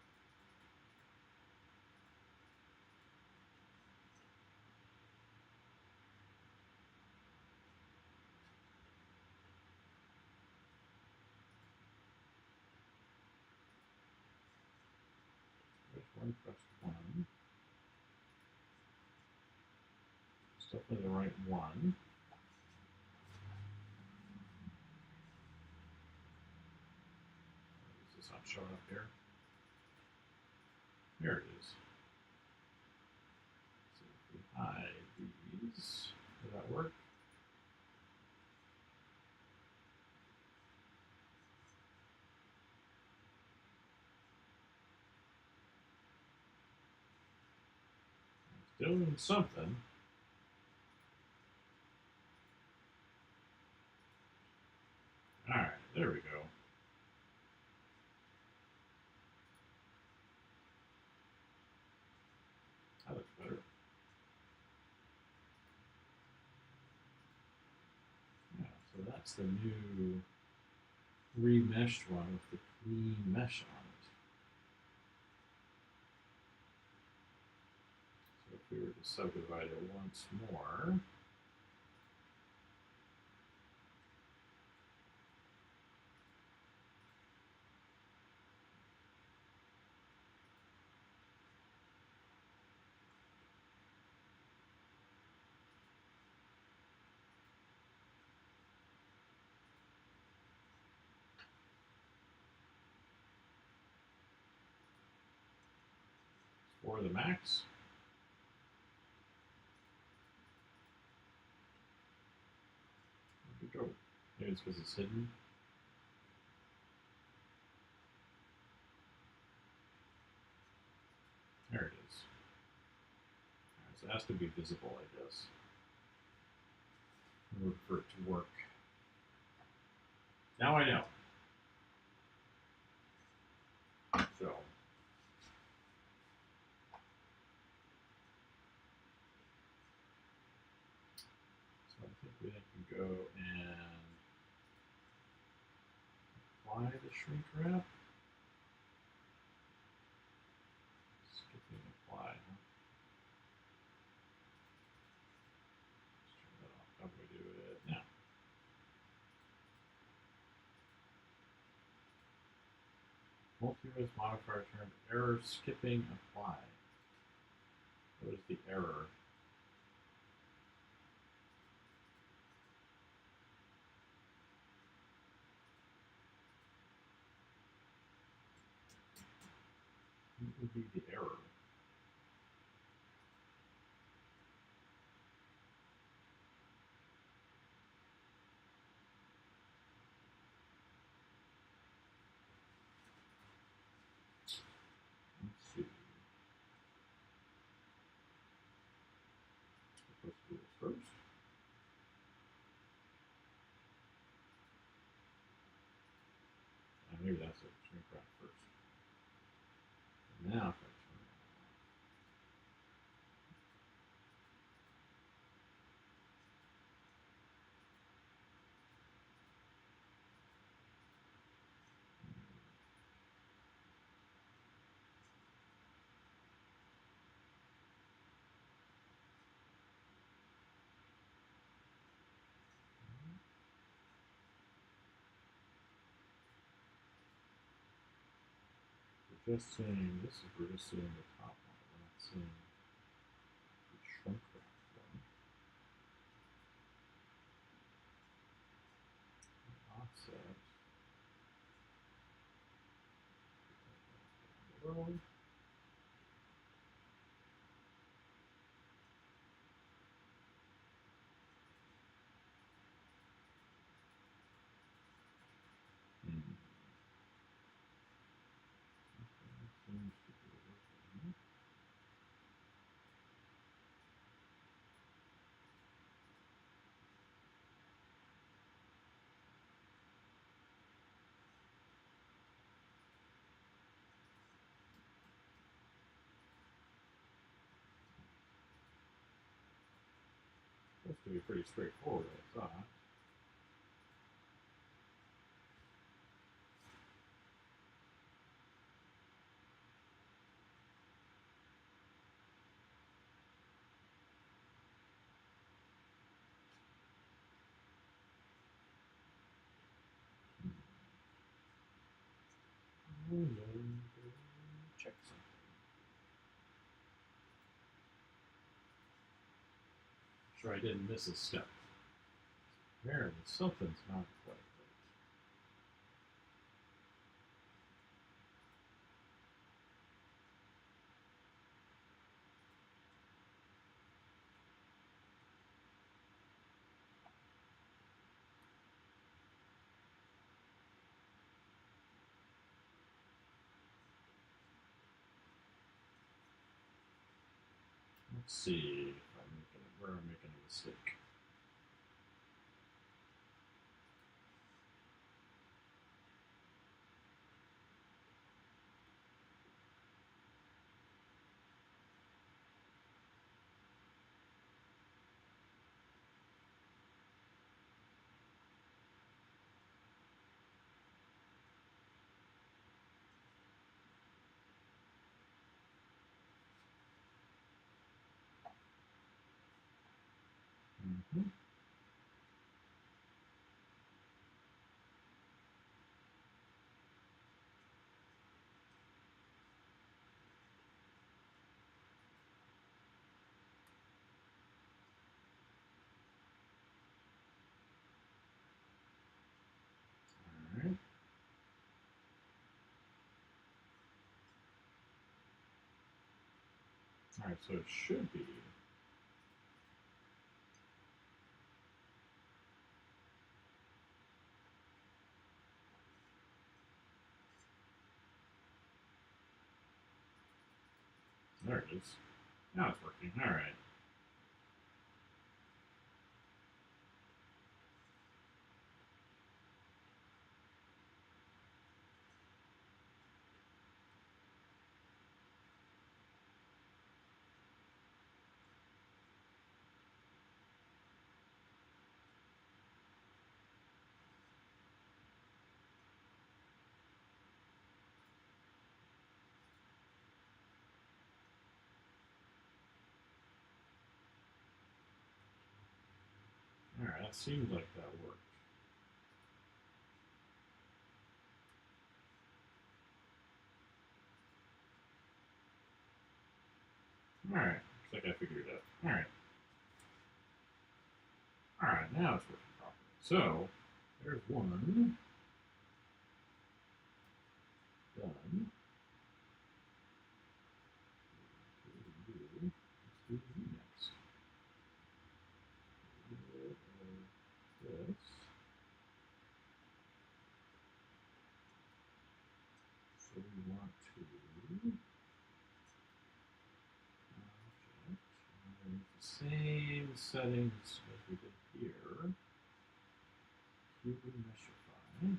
There's 1 press 1. It's definitely the right one. Is this not showing up here? There it is. So if we hide these, will that work? It's doing something. Alright, there we go. That looks better. Yeah, so that's the new remeshed one with the clean mesh on it. So if we were to subdivide it once more, for the max. There we go. Maybe it's because it's hidden. There it is. has to be visible, I guess, in order for it to work. Now I know. So I think we can go and apply the shrink wrap. Skipping apply. Huh? Let's turn that off. How do we do it now? Multi-res modifier turned error skipping apply. What is the error? What would be the error? Let's see. Let's do this first. Maybe that's it. Shrink wrap first. And now if I turn it on. We're just seeing this. We're just seeing the top one. We're not seeing the shrink wrap one. Offset. World. Seems to be working. Supposed to be pretty straightforward, I thought. Check something. Sure I didn't miss a step. Apparently something's not quite right. Let's see if I'm making it, where I'm making a mistake. Mm-hmm. All right. All right, so it should be. There it is. Now it's working. All right. That seemed like that worked. Alright, looks like I figured it out. Alright. Alright, now it's working properly. So, there's one. Done. Let's do Z next. This. So we want to object, and the same settings as we did here. Cube meshify.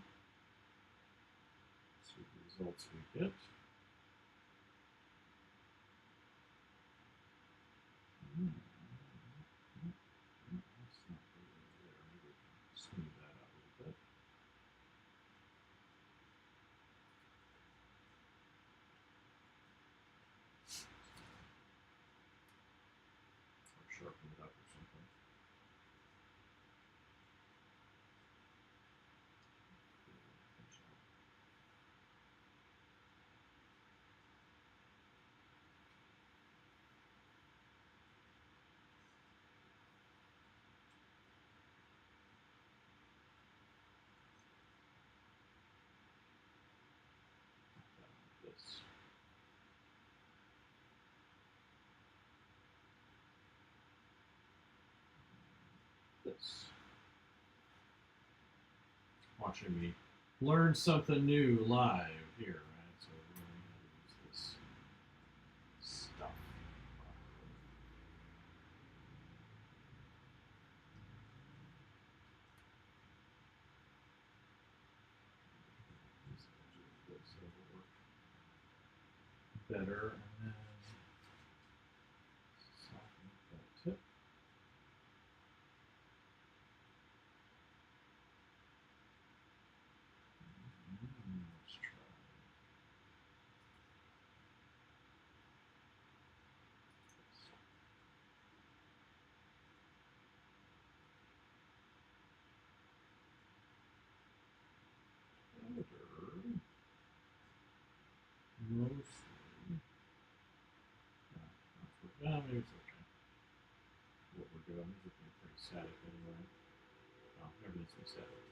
See the results we get. That's not really there. Maybe we can smooth that out a little bit. Or sharpen it up or something. This. This. Watching me learn something new live here, right? So we're learning how to use this stuff. These edges, this will work better, and then soften up that tip. Let's try. Mostly. Well, maybe it's okay. What we're doing is looking pretty static anyway. Oh, everything's been static.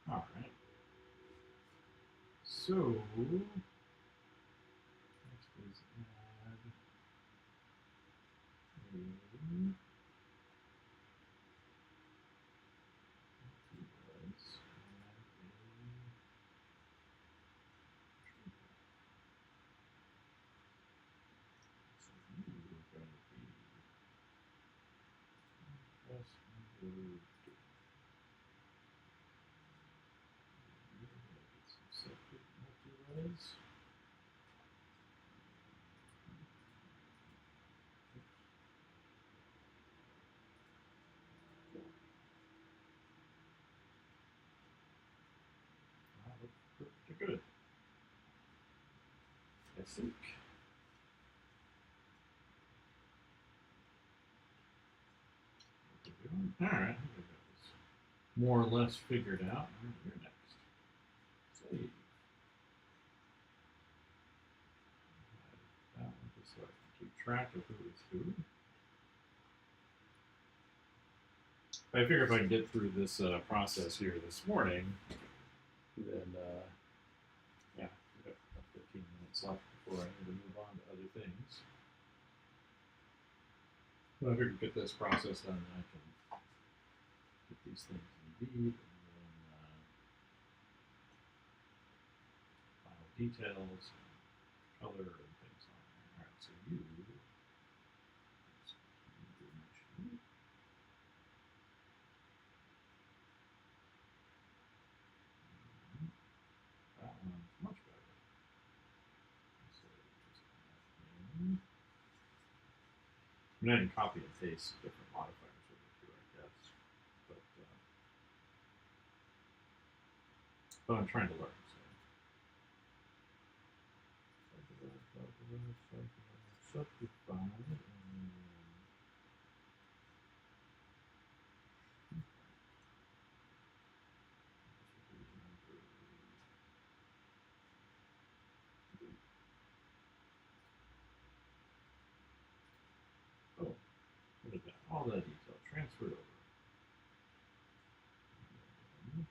Alright. So, next is add a pretty good, I think. Alright, I think I got this more or less figured out. Alright, you're next. Save. That one just so I can keep track of who is who. I figure if I can get through this process here this morning, then yeah, we got about 15 minutes left before I need to move on to other things. But I figure get this process done, then I can get these things in bead, and then final details, and color, and things on there. All right, so you. That one's much better. So just in. I mean, I can copy and paste different modifiers over here, I guess. But I'm trying to learn, so. Subdivide, and all that detail transferred over. And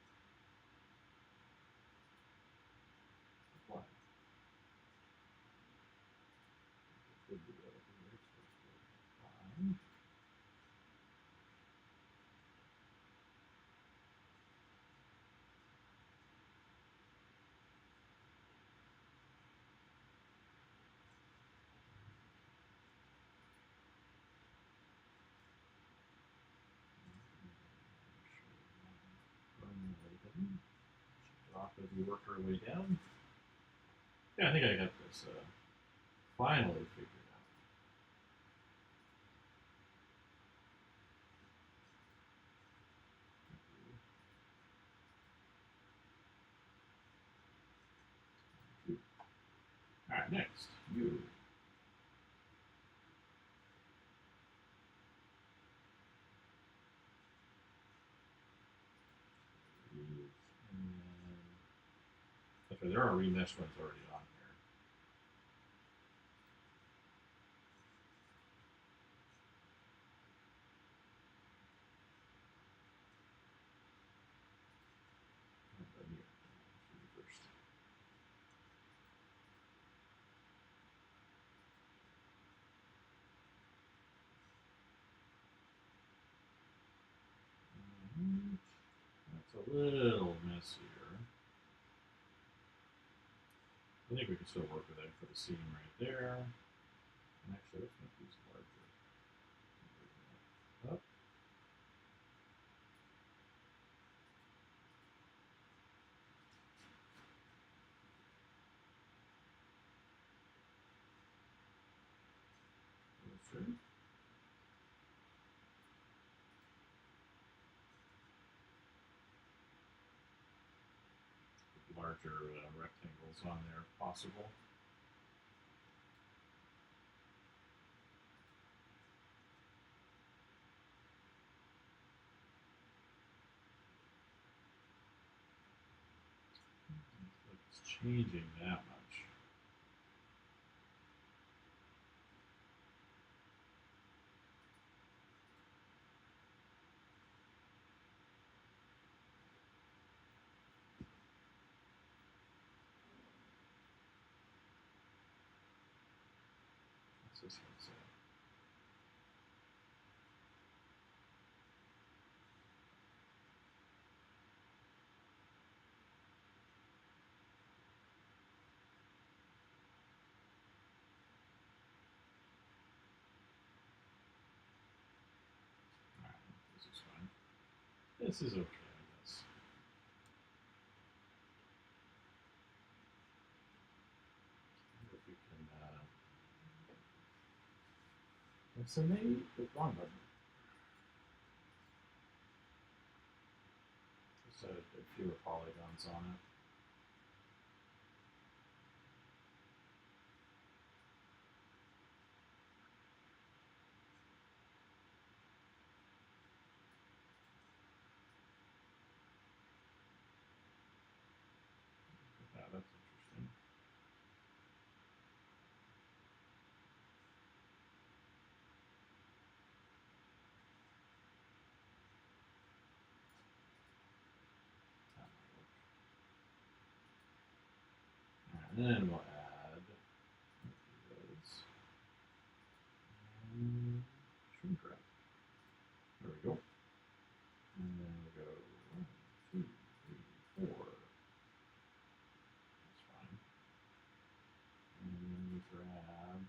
apply. Could do that over here, so let's go apply. Off as we work our way down. Yeah, I think I got this finally figured out. Alright, next, you. Okay, there are remeshed ones already on here. First. That's a little messier. I think we can still work with that for the seam right there. And actually, let's make these larger. Up. Illustrator. Larger rectangles on there if possible. It's changing that much. What's this one say? This is fine. This is okay, I guess. I wonder if we can, it's a name, the wrong button. Just fewer polygons on it. Yeah, that's interesting. And then we'll add this. Shrink wrap. There we go. And then we go 1, 2, 3, 4. That's fine. And then we grab.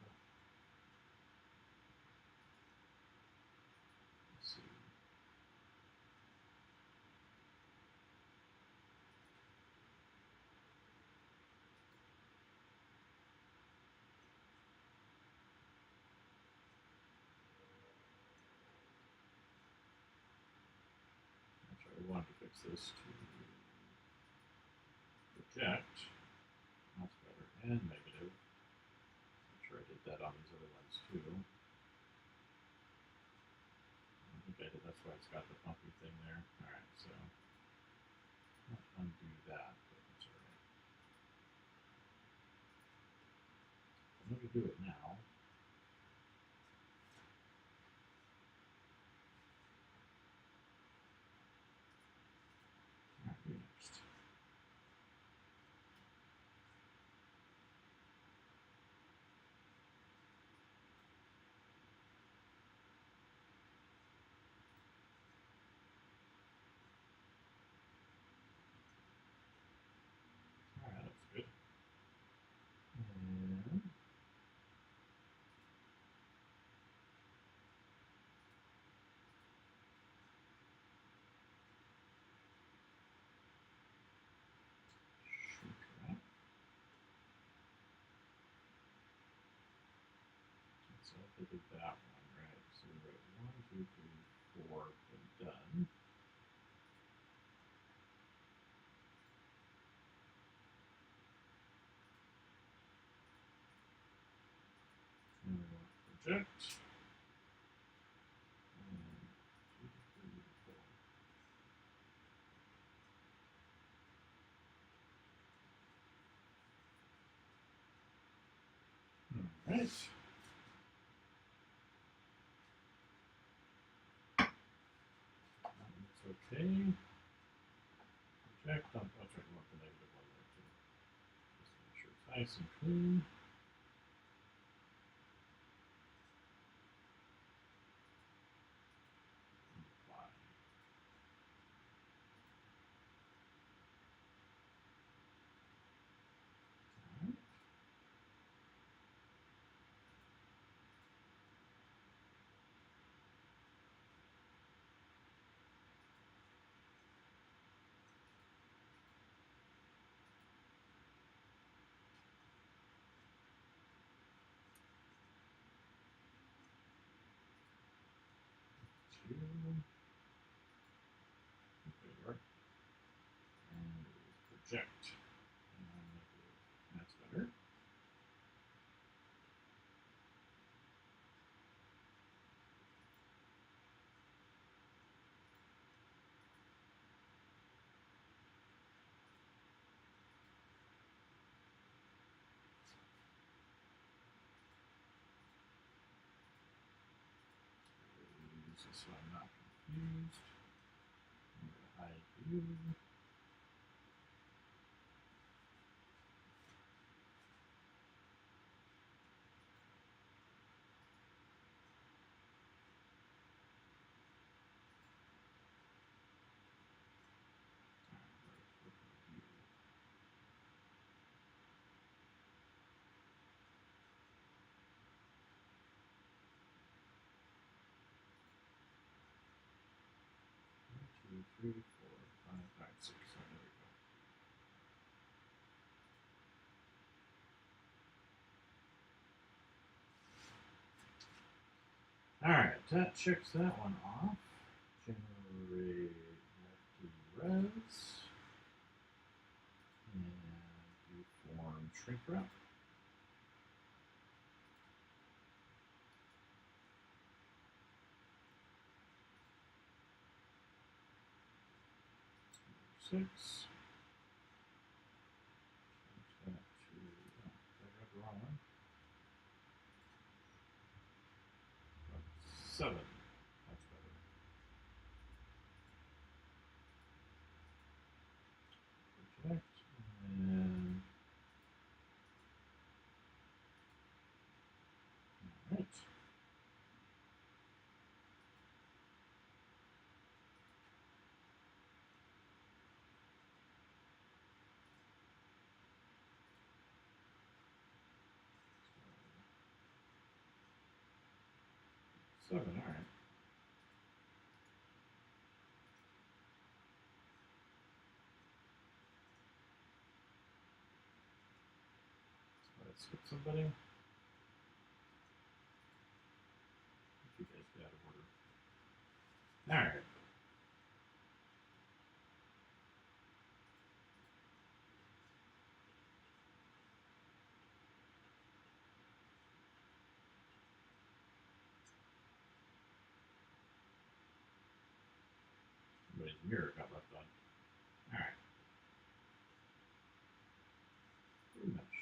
Let's see. Actually, we wanted to fix this to project. That's better. And negative. I'm sure I did that on these other ones too. I think I did. That's why it's got the bumpy thing there. Alright, so I'll undo that, but that's alright. I'm going to do it now. I did that one, right? So we wrote 1, 2, 3, 4, and done. And we want project. And 2, 3, 4. All right. That's okay. Project. I'll try to want the negative one there too. Just make sure it's nice and clean. Two. There you are. And project. And that's better. So I'm not confused. I'm going to hide you. One, 2, 3, 4, 5, 6. So there we go. All right, that checks that one off. Generate res and do form shrink wrap. Number 6. Change that to, oh, I got the wrong one. 7. That's better. Project and all right. So, 7, all right. Let's skip somebody. You guys get out of order. All right. Somebody's mirror got left on. All right. Pretty much.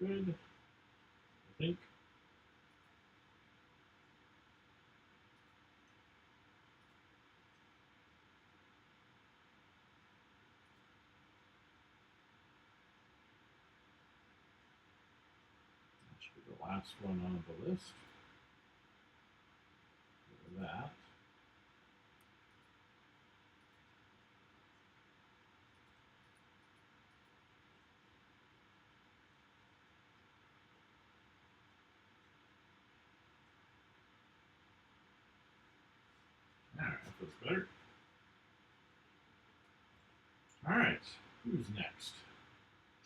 That's good. I think. That should be the last one on the list. Look at that. All right, that feels better. All right, who's next?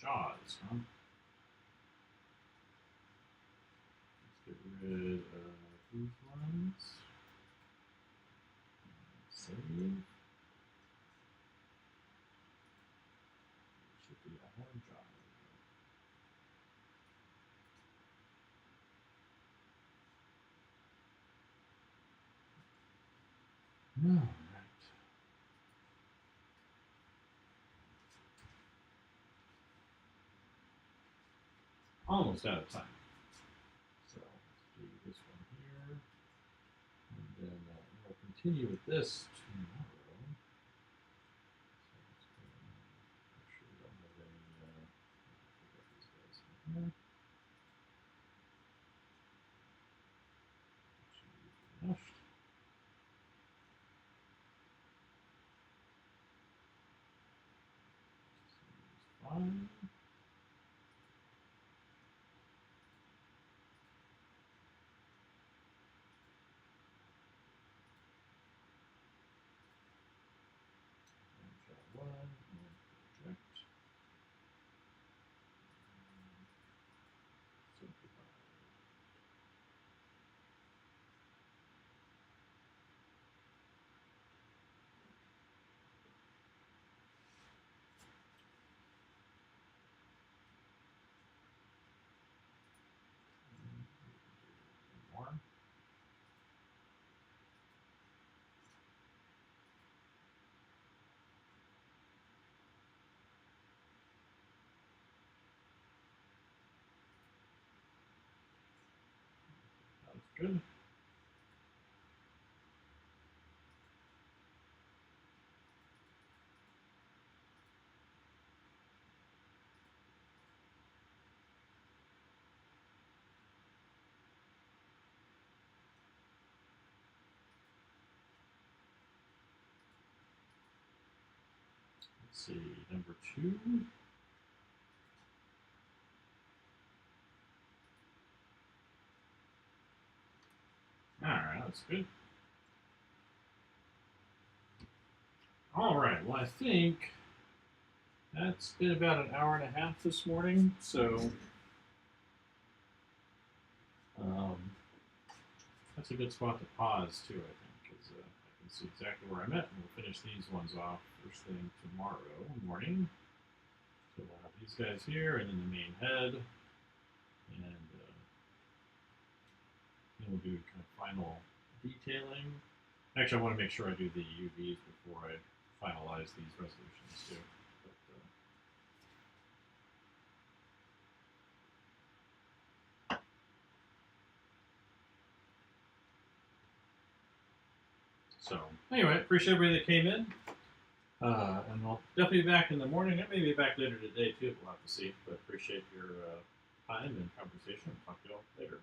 jaws, huh? Let's get rid of these ones. Save. Should be a horn jaw. All right. Almost out of time. So let's do this one here. And then we'll continue with this tomorrow. So let's go make sure we don't have any, forget these guys in here. Finished. Fine. One, and project. Simplify. More. That's good. Let's see, number 2. All right, that's good. All right, well, I think that's been about an hour and a half this morning, so that's a good spot to pause too, I think, because I can see exactly where I'm at, and we'll finish these ones off first thing tomorrow morning. So we'll have these guys here, and then the main head, and then we'll do kind of final detailing. Actually, I want to make sure I do the UVs before I finalize these resolutions too. So anyway, appreciate everybody that came in. And I'll definitely be back in the morning. I may be back later today too. We'll have to see. But appreciate your time and conversation. Talk to you all later.